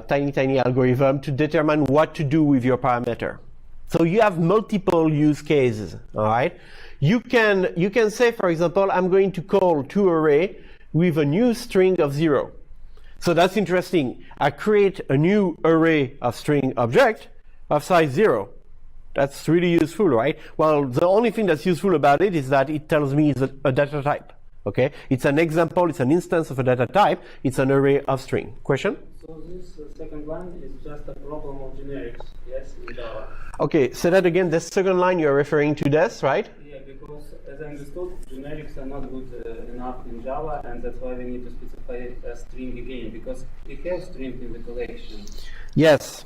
Tiny algorithm to determine what to do with your parameter. So you have multiple use cases, all right? You can say, for example, I'm going to call toArray with a new string of 0. So that's interesting. I create a new array of string object of size 0. That's really useful, right? Well, the only thing that's useful about it is that it tells me it's a data type, okay? It's an example, it's an instance of a data type, it's an array of string. Question? So this second line is just a problem of generics, yes, in Java. Okay, say that again. The second line you're referring to this, right? Yeah, because as I understood, generics are not good enough in Java, and that's why we need to specify a string again, because we have string in the collection. Yes.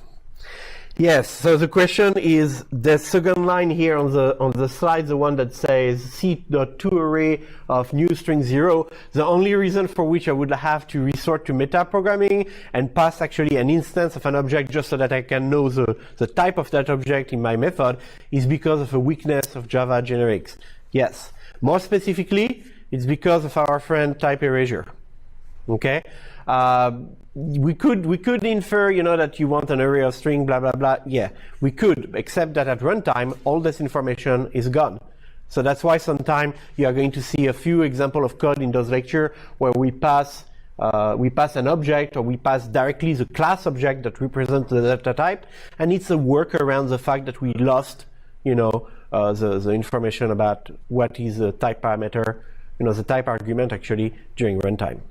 Yes, so the question is the second line here on the slide, the one that says c.toArray of new string 0. The only reason for which I would have to resort to metaprogramming and pass actually an instance of an object just so that I can know the type of that object in my method is because of a weakness of Java generics. Yes, more specifically, it's because of our friend type erasure. Okay. We could infer, that you want an array of string, blah, blah, blah. Yeah, we could, except that at runtime, all this information is gone. So that's why sometime you are going to see a few examples of code in those lectures where we pass we pass an object, or we pass directly the class object that represents the data type, and it's a workaround the fact that we lost, the information about what is the type parameter, the type argument actually during runtime.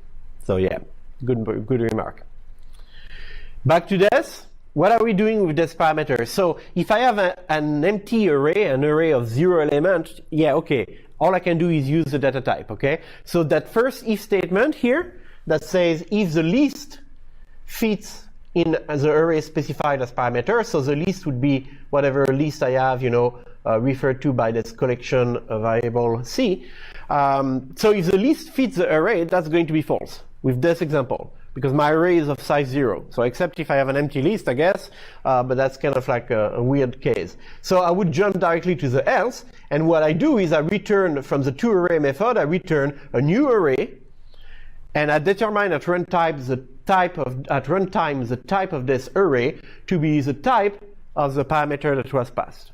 So yeah, good remark. Back to this. What are we doing with this parameter? So if I have an empty array, an array of 0 elements, yeah, okay. All I can do is use the data type, okay? So that first if statement here that says if the list fits in the array specified as parameter, so the list would be whatever list I have, referred to by this collection variable C. So if the list fits the array, that's going to be false with this example, because my array is of size 0. So except if I have an empty list, I guess, but that's kind of like a weird case. So I would jump directly to the else, and what I do is I return from the toArray method, I return a new array, and I determine at runtime the type of this array to be the type of the parameter that was passed.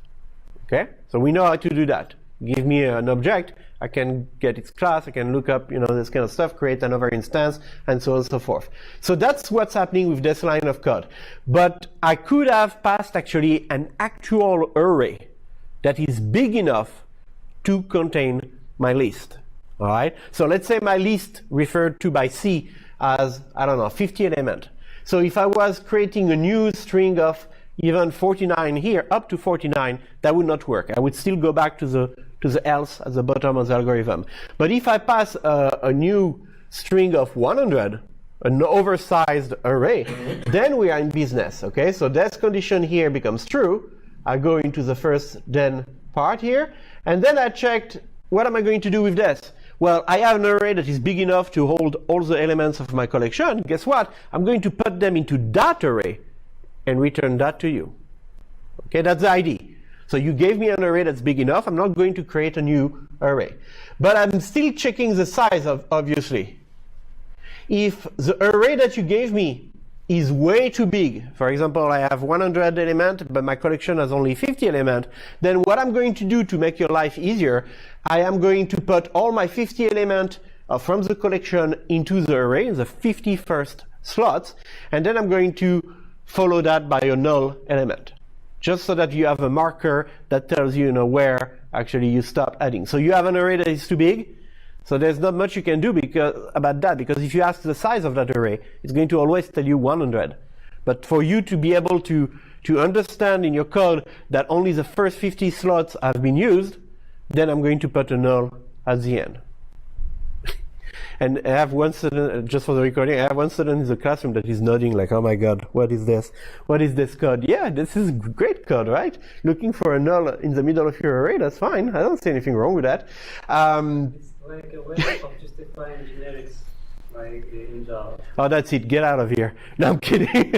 Okay? So we know how to do that. Give me an object, I can get its class, I can look up, this kind of stuff, create another instance, and so on and so forth. So that's what's happening with this line of code. But I could have passed actually an actual array that is big enough to contain my list. All right? So let's say my list referred to by C as, 50 elements. So if I was creating a new string of even 49 here, up to 49, that would not work. I would still go back to the else at the bottom of the algorithm. But if I pass a new string of 100, an oversized array, then we are in business. Okay, so this condition here becomes true. I go into the first then part here, and then I checked what am I going to do with this. Well, I have an array that is big enough to hold all the elements of my collection. Guess what? I'm going to put them into that array and return that to you. Okay, that's the ID. So you gave me an array that's big enough. I'm not going to create a new array. But I'm still checking the size of, obviously. If the array that you gave me is way too big, for example, I have 100 elements, but my collection has only 50 elements, then what I'm going to do to make your life easier, I am going to put all my 50 elements from the collection into the array, the 50 first slots, and then I'm going to follow that by a null element, just so that you have a marker that tells you, where actually you stop adding. So you have an array that is too big, so there's not much you can do about that, because if you ask the size of that array, it's going to always tell you 100. But for you to be able to understand in your code that only the first 50 slots have been used, then I'm going to put a null at the end. And I have one student, just for the recording, I have one student in the classroom that is nodding like, oh my God, what is this? What is this code? Yeah, this is great code, right? Looking for a null in the middle of your array, that's fine. I don't see anything wrong with that. It's like a way of justifying generics, like in Java. Oh, that's it. Get out of here. No, I'm kidding.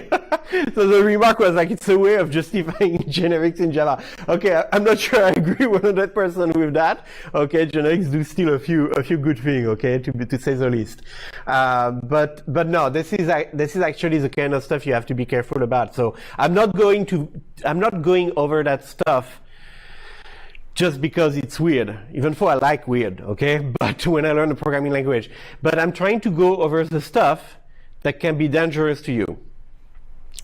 So the remark was like, it's a way of justifying generics in Java. Okay, I'm not sure I agree 100% with that. Okay, generics do still a few good things, okay, to say the least. But no, this is actually the kind of stuff you have to be careful about. So I'm not going over that stuff just because it's weird, even though I like weird, okay? But when I learn a programming language. But I'm trying to go over the stuff that can be dangerous to you.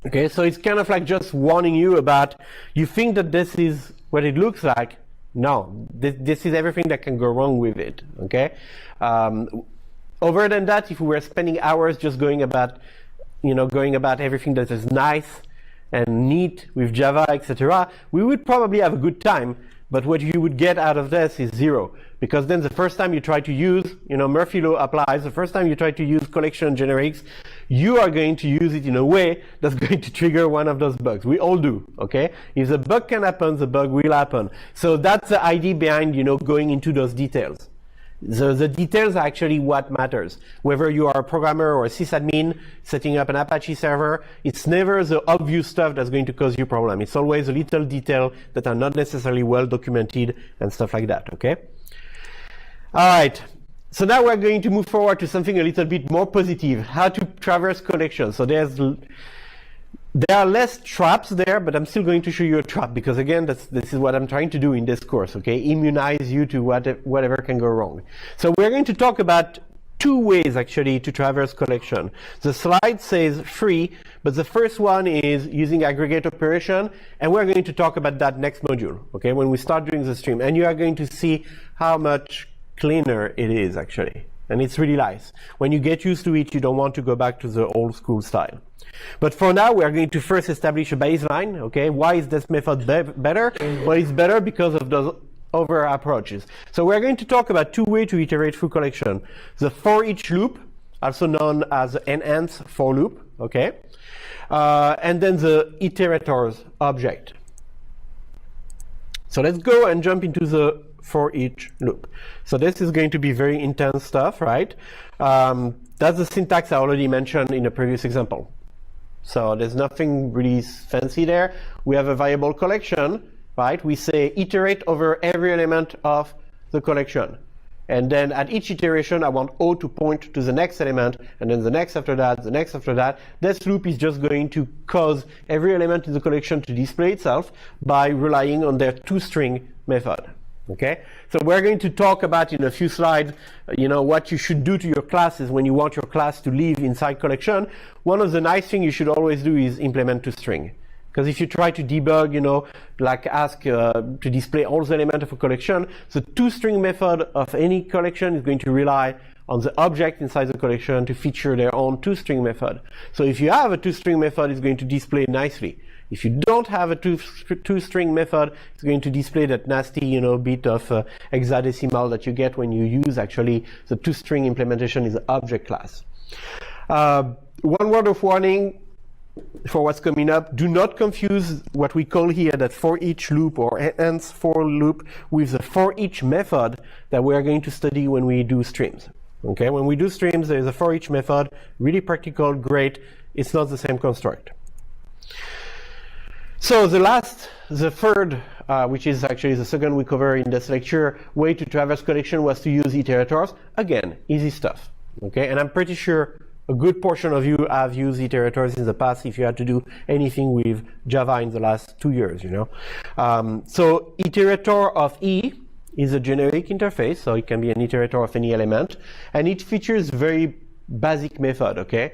Okay, so it's kind of like just warning you about, you think that this is what it looks like. No, this is everything that can go wrong with it, okay? Other than that, if we were spending hours just going about everything that is nice and neat with Java, etc., we would probably have a good time. But what you would get out of this is 0. Because then the first time you try to use, Murphy law applies, the first time you try to use collection generics, you are going to use it in a way that's going to trigger one of those bugs. We all do, okay? If the bug can happen, the bug will happen. So that's the idea behind, going into those details. The details are actually what matters. Whether you are a programmer or a sysadmin setting up an Apache server, it's never the obvious stuff that's going to cause you problem. It's always a little detail that are not necessarily well documented and stuff like that, okay? All right. So now we're going to move forward to something a little bit more positive, how to traverse collections. So there are less traps there, but I'm still going to show you a trap because, again, this is what I'm trying to do in this course, okay? Immunize you to whatever can go wrong. So we're going to talk about two ways actually to traverse collection. The slide says free, but the first one is using aggregate operation, and we're going to talk about that next module, okay, when we start doing the stream. And you are going to see how much cleaner it is actually. And it's really nice. When you get used to it, you don't want to go back to the old school style. But for now, we are going to first establish a baseline, okay? Why is this method better? Well, it's better because of those other approaches. So we're going to talk about two ways to iterate through collection. The for each loop, also known as the enhance for loop, okay? And then the iterators object. So let's go and jump into the for each loop. So this is going to be very intense stuff, right? That's the syntax I already mentioned in a previous example. So there's nothing really fancy there. We have a variable collection, right? We say iterate over every element of the collection. And then at each iteration, I want O to point to the next element, and then the next after that, the next after that. This loop is just going to cause every element in the collection to display itself by relying on their toString method. Okay, so we're going to talk about in a few slides, what you should do to your classes when you want your class to live inside collection. One of the nice things you should always do is implement toString. Because if you try to debug, like ask to display all the elements of a collection, the toString method of any collection is going to rely on the object inside the collection to feature their own toString method. So if you have a toString method, it's going to display nicely. If you don't have a toString method, it's going to display that nasty, bit of hexadecimal that you get when you use actually the toString implementation in the object class. One word of warning for what's coming up: do not confuse what we call here that for each loop or enhance for loop with the for each method that we are going to study when we do streams. Okay, when we do streams, there is a for each method, really practical, great. It's not the same construct. So the third, which is actually the second we cover in this lecture, way to traverse collection was to use iterators. Again, easy stuff. Okay, and I'm pretty sure a good portion of you have used iterators in the past if you had to do anything with Java in the last 2 years, So iterator of E is a generic interface, so it can be an iterator of any element, and it features very basic method, okay?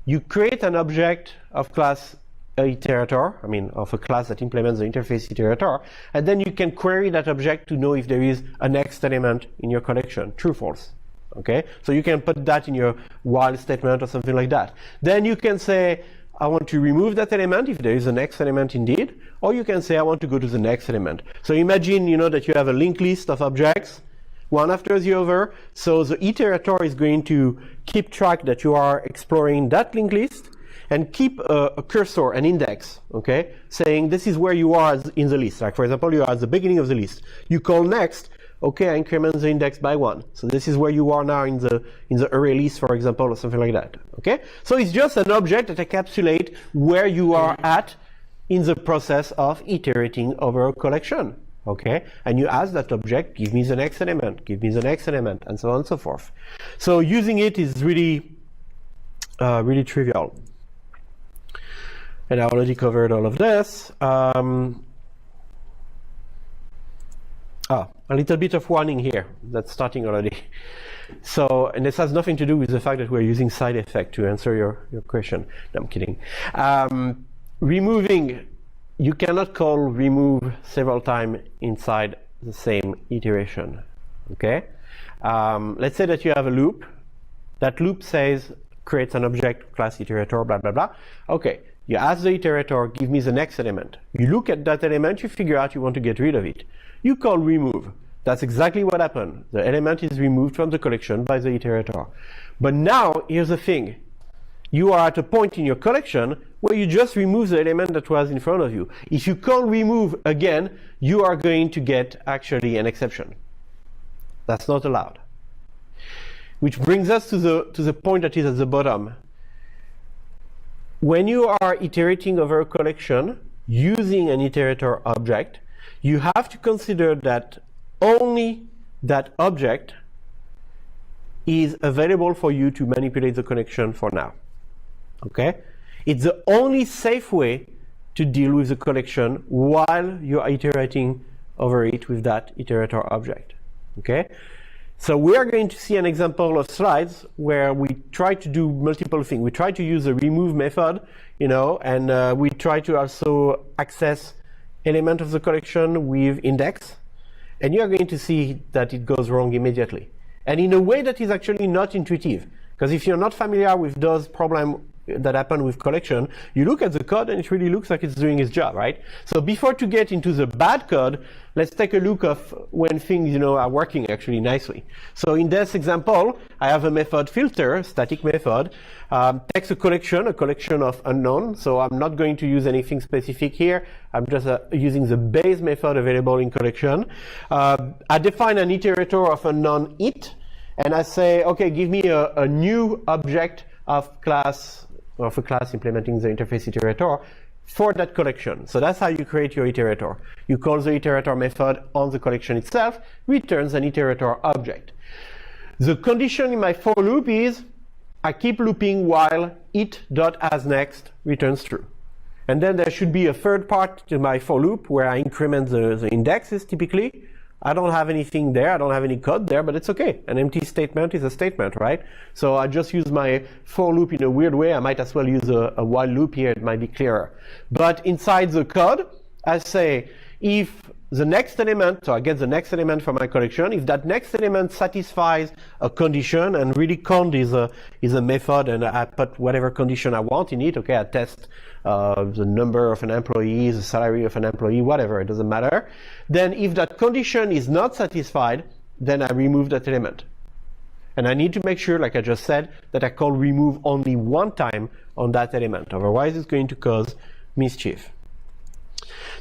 You create an object of class iterator, of a class that implements the interface iterator, and then you can query that object to know if there is a next element in your collection, true, false. Okay, so you can put that in your while statement or something like that. Then you can say, I want to remove that element if there is a next element indeed, or you can say, I want to go to the next element. So imagine, that you have a linked list of objects, one after the other. So the iterator is going to keep track that you are exploring that linked list, and keep a cursor, an index, okay, saying this is where you are in the list. Like, for example, you are at the beginning of the list. You call next, okay, I increment the index by 1. So this is where you are now in the array list, for example, or something like that, okay? So it's just an object that encapsulates where you are at in the process of iterating over a collection, okay? And you ask that object, give me the next element, give me the next element, and so on and so forth. So using it is really, really trivial. And I already covered all of this. A little bit of warning here. That's starting already. So, and this has nothing to do with the fact that we're using side effect to answer your question. No, I'm kidding. Removing, you cannot call remove several times inside the same iteration. Okay? Let's say that you have a loop. That loop says, creates an object, class iterator, blah, blah, blah. Okay. You ask the iterator, give me the next element. You look at that element, you figure out you want to get rid of it. You call remove. That's exactly what happened. The element is removed from the collection by the iterator. But now, here's the thing. You are at a point in your collection where you just remove the element that was in front of you. If you call remove again, you are going to get actually an exception. That's not allowed. Which brings us to the point that is at the bottom. When you are iterating over a collection using an iterator object, you have to consider that only that object is available for you to manipulate the collection for now. Okay? It's the only safe way to deal with the collection while you are iterating over it with that iterator object. Okay? So we are going to see an example of slides where we try to do multiple things. We try to use the remove method, and we try to also access element of the collection with index. And you are going to see that it goes wrong immediately. And in a way that is actually not intuitive. Because if you're not familiar with those problems that happen with collection, you look at the code and it really looks like it's doing its job, right? So before to get into the bad code, let's take a look of when things are working actually nicely. So in this example, I have a method filter, static method, takes a collection of unknown. So I'm not going to use anything specific here. I'm just using the base method available in collection. I define an iterator of unknown it, and I say, okay, give me a new object of a class implementing the interface iterator for that collection. So that's how you create your iterator. You call the iterator method on the collection itself, returns an iterator object. The condition in my for loop is I keep looping while it.asNext returns true. And then there should be a third part to my for loop where I increment the indexes typically. I don't have anything there, I don't have any code there, but it's okay. An empty statement is a statement, right? So I just use my for loop in a weird way. I might as well use a while loop here, it might be clearer. But inside the code, I say if the next element, so I get the next element from my collection, if that next element satisfies a condition, and really cond is a method, and I put whatever condition I want in it, okay, I test the number of an employee, the salary of an employee, whatever, it doesn't matter. Then if that condition is not satisfied, then I remove that element. And I need to make sure, like I just said, that I call remove only one time on that element. Otherwise, it's going to cause mischief.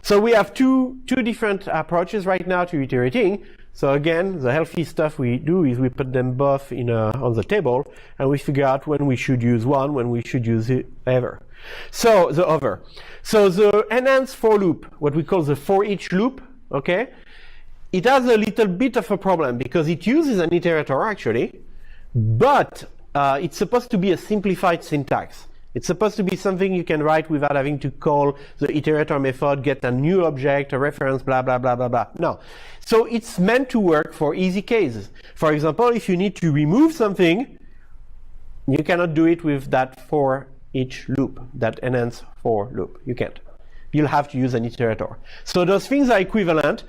So we have two different approaches right now to iterating. So again, the healthy stuff we do is we put them both on the table, and we figure out when we should use one, when we should use the other. So the enhanced for loop, what we call the for each loop, okay, it has a little bit of a problem because it uses an iterator actually, but it's supposed to be a simplified syntax. It's supposed to be something you can write without having to call the iterator method, get a new object, a reference, blah, blah, blah, blah, blah. No. So it's meant to work for easy cases. For example, if you need to remove something, you cannot do it with that for each loop, that enhance for loop. You can't. You'll have to use an iterator. So those things are equivalent.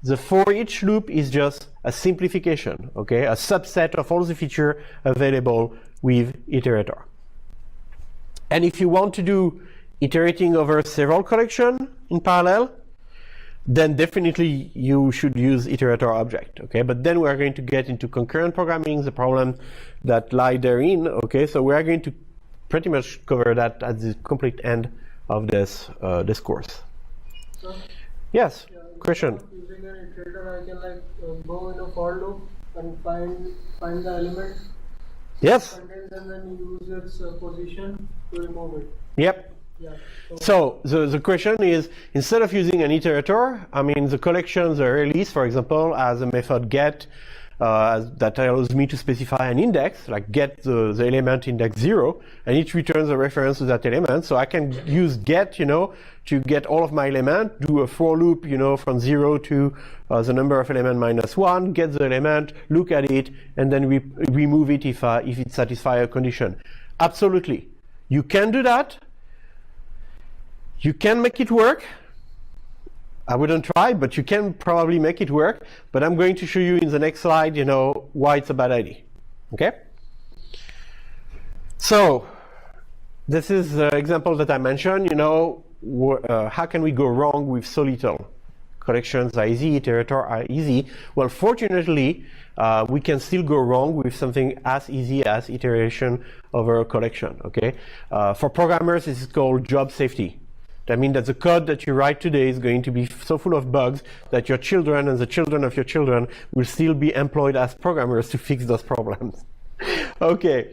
The for each loop is just a simplification, okay? A subset of all the features available with iterator. And if you want to do iterating over several collections in parallel, then definitely you should use iterator object, okay? But then we're going to get into concurrent programming, the problem that lie therein, okay? So we are going to pretty much cover that at the complete end of this course. So, yes, question. Using an iterator, I can go in a for loop and find the element. Yes. Contains and then use its position to remove it. Yep. Yeah. So the question is, instead of using an iterator, I mean the collections are released, for example, as a method get that allows me to specify an index, like get the element index 0, and it returns a reference to that element. So I can use get, to get all of my element, do a for loop, from 0 to the number of element minus 1, get the element, look at it, and then remove it if it satisfies a condition. Absolutely. You can do that. You can make it work. I wouldn't try, but you can probably make it work. But I'm going to show you in the next slide, why it's a bad idea. Okay? So this is the example that I mentioned. How can we go wrong with so little? Collections are easy, iterator are easy. Well, fortunately, we can still go wrong with something as easy as iteration over a collection. Okay? For programmers, this is called job safety. That means that the code that you write today is going to be so full of bugs that your children and the children of your children will still be employed as programmers to fix those problems. Okay.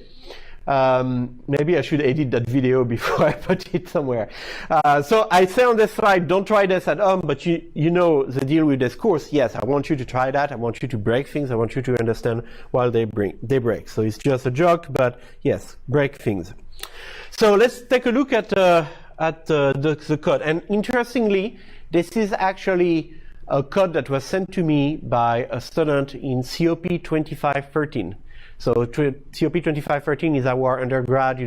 Maybe I should edit that video before I put it somewhere. So I say on this slide, don't try this at home, but you know the deal with this course. Yes, I want you to try that. I want you to break things. I want you to understand why they break. So it's just a joke, but yes, break things. So let's take a look at the code. And interestingly, this is actually a code that was sent to me by a student in COP 2513. So COP 2513 is our undergrad,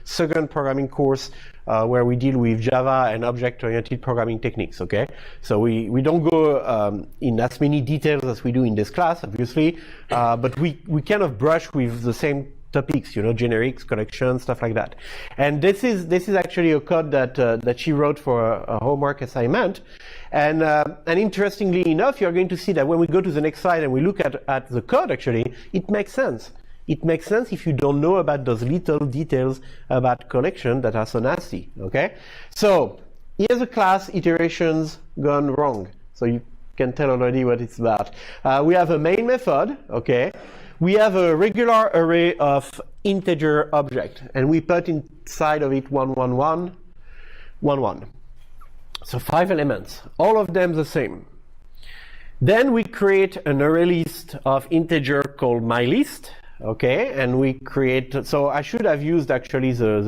second programming course where we deal with Java and object-oriented programming techniques, okay? So we don't go in as many details as we do in this class, obviously, but we kind of brush with the same topics, generics, collections, stuff like that. And this is actually a code that she wrote for a homework assignment. And interestingly enough, you're going to see that when we go to the next slide and we look at the code, actually, it makes sense. It makes sense if you don't know about those little details about collection that are so nasty, okay? So here's a class iterations gone wrong. So you can tell already what it's about. We have a main method, okay? We have a regular array of integer object, and we put inside of it 1, 1, 1, 1, 1. So 5 elements, all of them the same. Then we create an array list of integer called mylist, okay? And we create, so I should have used actually the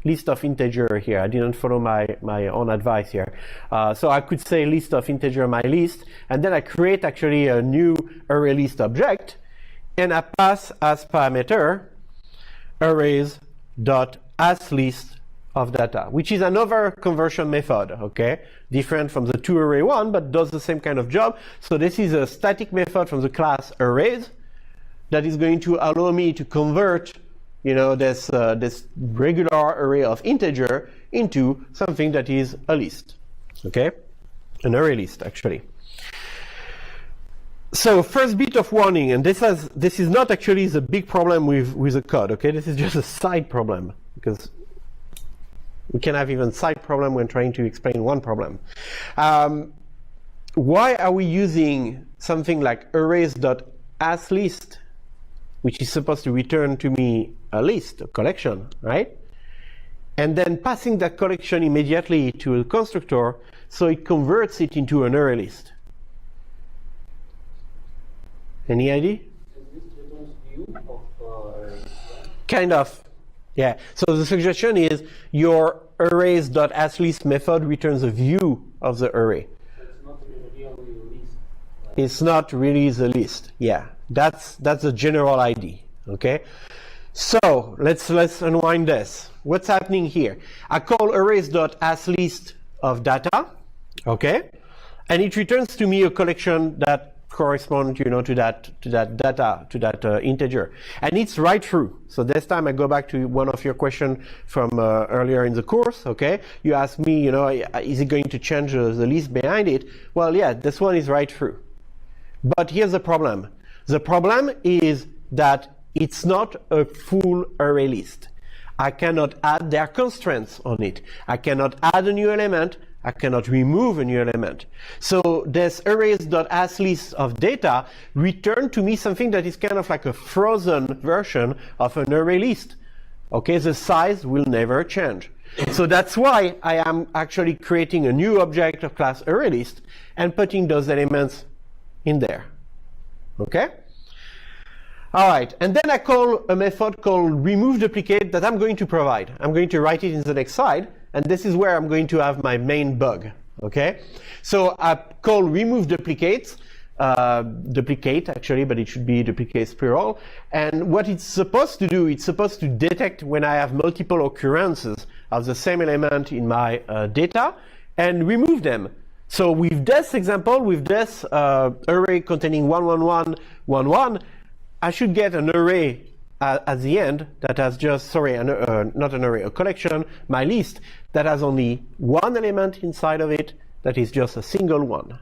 list of integer here. I didn't follow my own advice here. So I could say list of integer mylist, and then I create actually a new array list object, and I pass as parameter arrays.asList of data, which is another conversion method, okay? Different from the toArray one, but does the same kind of job. So this is a static method from the class arrays that is going to allow me to convert, this regular array of integer into something that is a list, okay? An array list, actually. So first bit of warning, and this is not actually the big problem with the code, okay? This is just a side problem, because we can have even side problem when trying to explain one problem. Why are we using something like arrays.asList, which is supposed to return to me a list, a collection, right? And then passing that collection immediately to a constructor, so it converts it into an array list. Any idea? This returns view of Kind of, yeah. So the suggestion is your arrays.asList method returns a view of the array. it's not really list. It's not really the list. Yeah, that's the general idea. Okay. So let's unwind this. What's happening here? I call arrays.asList of data. Okay, and it returns to me a collection that correspond to that data, to that integer, and it's right through. So this time I go back to one of your questions from earlier in the course. Okay, you asked me, is it going to change the list behind it? Well, yeah, this one is right through. But here's the problem. The problem is that it's not a full array list. I cannot add, there are constraints on it. I cannot add a new element. I cannot remove a new element. So this arrays.asList of data return to me something that is kind of like a frozen version of an array list. Okay, the size will never change. So that's why I am actually creating a new object of class ArrayList and putting those elements in there. Okay? All right, and then I call a method called removeDuplicate that I'm going to provide. I'm going to write it in the next slide, and this is where I'm going to have my main bug. Okay? So I call removeDuplicates, duplicate actually, but it should be duplicates plural. And what it's supposed to do, it's supposed to detect when I have multiple occurrences of the same element in my data and remove them. So with this example, with this array containing 1, 1, 1, 1, 1, I should get an array at the end that has just, sorry, not an array, a collection, my list, that has only one element inside of it that is just a single one.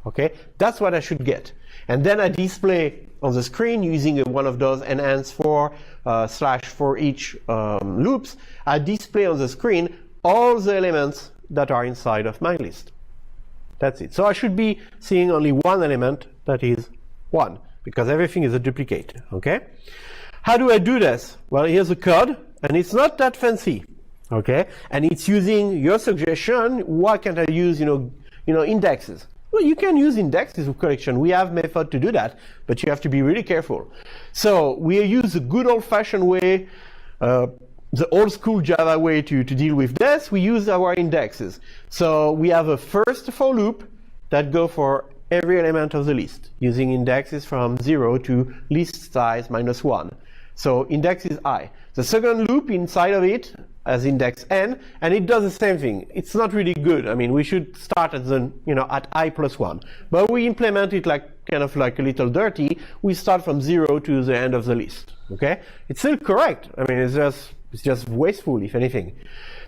Okay, that's what I should get. And then I display on the screen using one of those enhance for /for each loops. I display on the screen all the elements that are inside of my list. That's it. So I should be seeing only one element that is 1, because everything is a duplicate. Okay. How do I do this? Well, here's the code, and it's not that fancy. Okay, and it's using your suggestion. Why can't I use indexes? Well, you can use indexes with collection. We have method to do that, but you have to be really careful. So we use the good old-fashioned way, the old-school Java way to deal with this. We use our indexes. So we have a first for loop, that go for every element of the list, using indexes from 0 to list size -1. So index is I. The second loop inside of it has index n, and it does the same thing. It's not really good. I mean, we should start at the, at I plus 1. But we implement it like kind of like a little dirty. We start from 0 to the end of the list. Okay? It's still correct. I mean, it's just wasteful, if anything.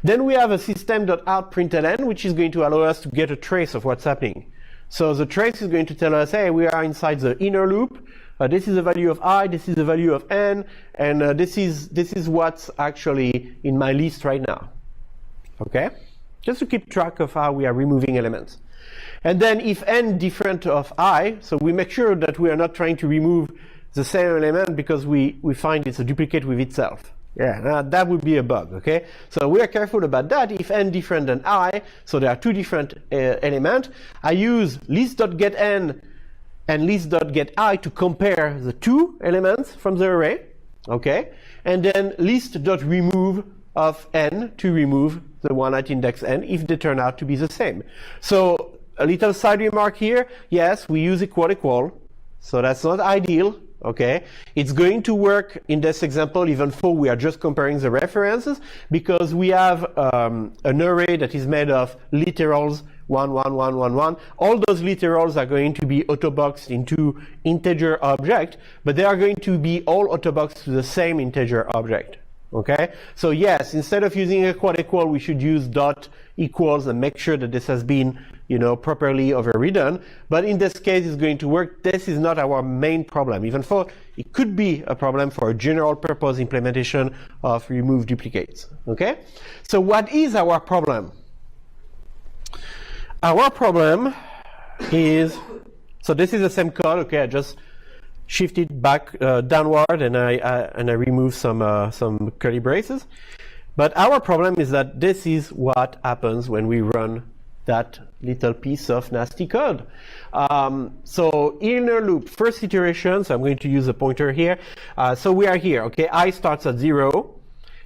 Then we have a system.out.println, which is going to allow us to get a trace of what's happening. So the trace is going to tell us, hey, we are inside the inner loop. This is the value of I, this is the value of n, and this is what's actually in my list right now. Okay? Just to keep track of how we are removing elements. And then if n different of I, so we make sure that we are not trying to remove the same element because we find it's a duplicate with itself. Yeah, that would be a bug, okay? So we are careful about that. If n different than I, so there are two different elements, I use list.getN and list.getI to compare the two elements from the array, okay? And then list.remove of n to remove the one at index n if they turn out to be the same. So a little side remark here, yes, we use equal, so that's not ideal. Okay, it's going to work in this example even though we are just comparing the references, because we have an array that is made of literals 1, 1, 1, 1, 1. All those literals are going to be autoboxed into integer object, but they are going to be all autoboxed to the same integer object. Okay, so yes, instead of using equal, we should use dot equals and make sure that this has been, properly overridden. But in this case, it's going to work. This is not our main problem, even though it could be a problem for a general purpose implementation of remove duplicates. Okay, so what is our problem? Our problem is, so this is the same code. Okay, I just shift it back downward, and I remove some curly braces. But our problem is that this is what happens when we run that little piece of nasty code. So inner loop, first iteration, so I'm going to use a pointer here. So we are here, okay, I starts at 0,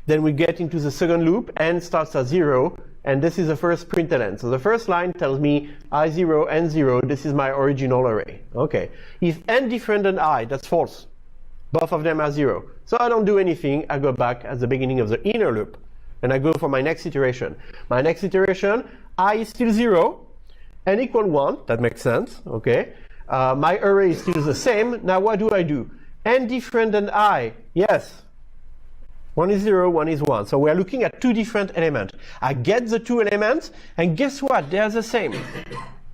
then we get into the second loop, n starts at 0, and this is the first println. So the first line tells me I0, n0, this is my original array. Okay, if n different than I, that's false. Both of them are 0. So I don't do anything, I go back at the beginning of the inner loop, and I go for my next iteration. My next iteration, I is still 0, n equal 1, that makes sense, okay. My array is still the same. Now what do? N different than I, yes. One is 0, one is 1. So we are looking at two different elements. I get the two elements, and guess what? They are the same.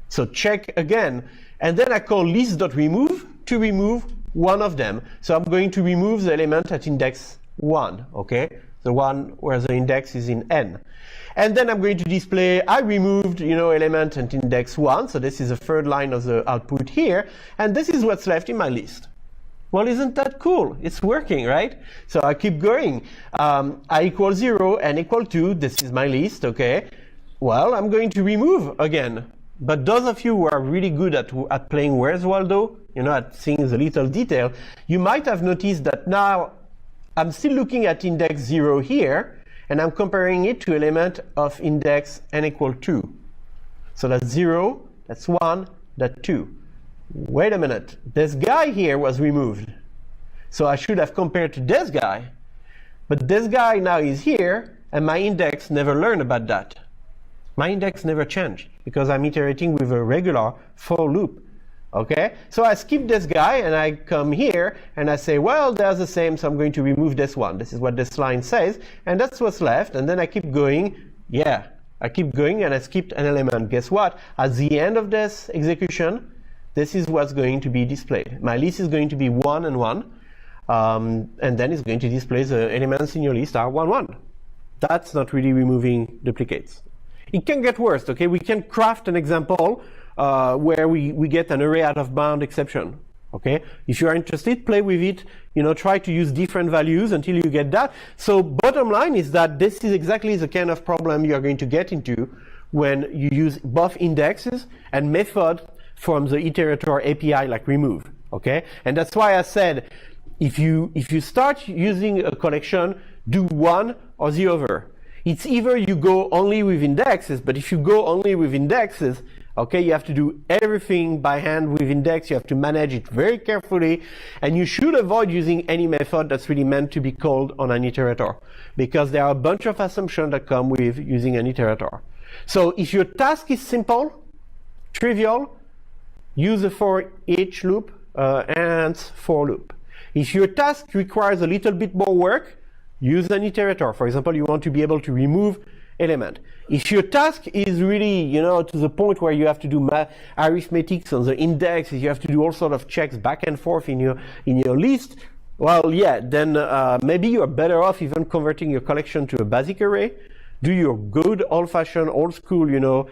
So check again. And then I call list.remove to remove one of them. So I'm going to remove the element at index 1, okay? The one where the index is in n. And then I'm going to display, I removed, element at index 1. So this is the third line of the output here. And this is what's left in my list. Well, isn't that cool? It's working, right? So I keep going. I equal 0, n equal 2. This is my list, okay? Well, I'm going to remove again. But those of you who are really good at playing Where's Waldo, at seeing the little detail, you might have noticed that now I'm still looking at index 0 here, and I'm comparing it to element of index n equal 2. So that's 0, that's 1, that's 2. Wait a minute, this guy here was removed. So I should have compared to this guy. But this guy now is here, and my index never learned about that. My index never changed, because I'm iterating with a regular for loop. Okay? So I skip this guy, and I come here, and I say, well, they're the same, so I'm going to remove this one. This is what this line says, and that's what's left. And then I keep going. Yeah, I keep going, and I skipped an element. Guess what? At the end of this execution, this is what's going to be displayed. My list is going to be 1 and 1, and then it's going to display the elements in your list are 1, 1. That's not really removing duplicates. It can get worse, okay? We can craft an example where we get an array out of bound exception, okay? If you are interested, play with it, try to use different values until you get that. So bottom line is that this is exactly the kind of problem you are going to get into when you use both indexes and method from the iterator API like remove, okay? And that's why I said, if you start using a collection, do one or the other. It's either you go only with indexes, but if you go only with indexes, Okay, you have to do everything by hand with index. You have to manage it very carefully, and you should avoid using any method that's really meant to be called on an iterator, because there are a bunch of assumptions that come with using an iterator. So if your task is simple, trivial, use a for each loop and for loop. If your task requires a little bit more work, use an iterator. For example, you want to be able to remove element. If your task is really, you know, to the point where you have to do arithmetics on the index, you have to do all sort of checks back and forth in your list, well, yeah, then maybe you are better off even converting your collection to a basic array. Do your good old-fashioned, old-school, you know,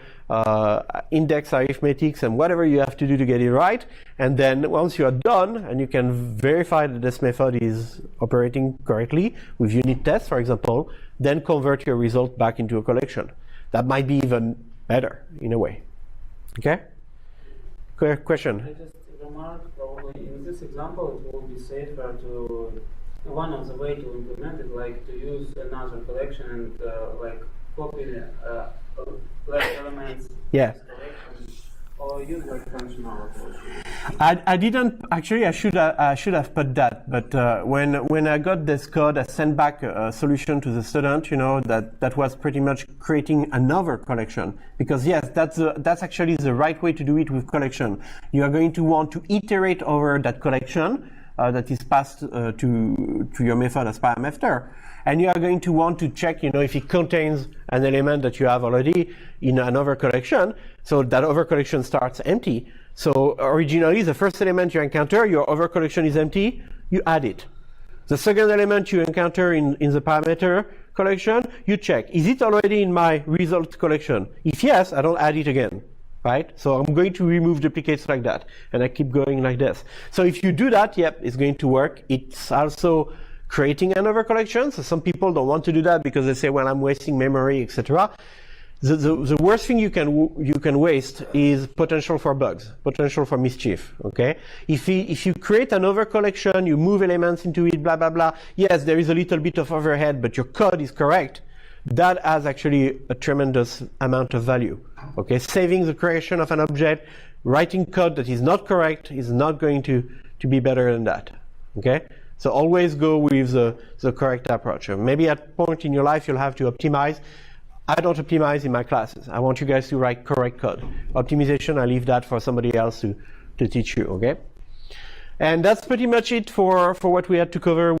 index arithmetics and whatever you have to do to get it right. And then once you are done and you can verify that this method is operating correctly with unit tests, for example, then convert your result back into a collection. That might be even better in a way. Okay? Question? I just remarked probably in this example it will be safer to, one of the way to implement it, like to use another collection and like copy like elements. Yeah. Or use like functional approach. I didn't actually. I should have put that. But when I got this code, I sent back a solution to the student. You know that was pretty much creating another collection, because yes, that's actually the right way to do it with collection. You are going to want to iterate over that collection that is passed to your method as parameter. And you are going to want to check, you know, if it contains an element that you have already in another collection. So that other collection starts empty. So originally, the first element you encounter, your other collection is empty, you add it. The second element you encounter in the parameter collection, you check, is it already in my result collection? If yes, I don't add it again, right? So I'm going to remove duplicates like that. And I keep going like this. So if you do that, yep, it's going to work. It's also creating another collection. So some people don't want to do that because they say, well, I'm wasting memory, etc. The worst thing you can waste is potential for bugs, potential for mischief. Okay, if you create another collection, you move elements into it, blah blah blah. Yes, there is a little bit of overhead, but your code is correct. That has actually a tremendous amount of value. Okay, saving the creation of an object, writing code that is not correct is not going to be better than that. Okay. So always go with the correct approach. Maybe at a point in your life you'll have to optimize. I don't optimize in my classes. I want you guys to write correct code. Optimization, I leave that for somebody else to teach you, okay? And that's pretty much it for what we had to cover.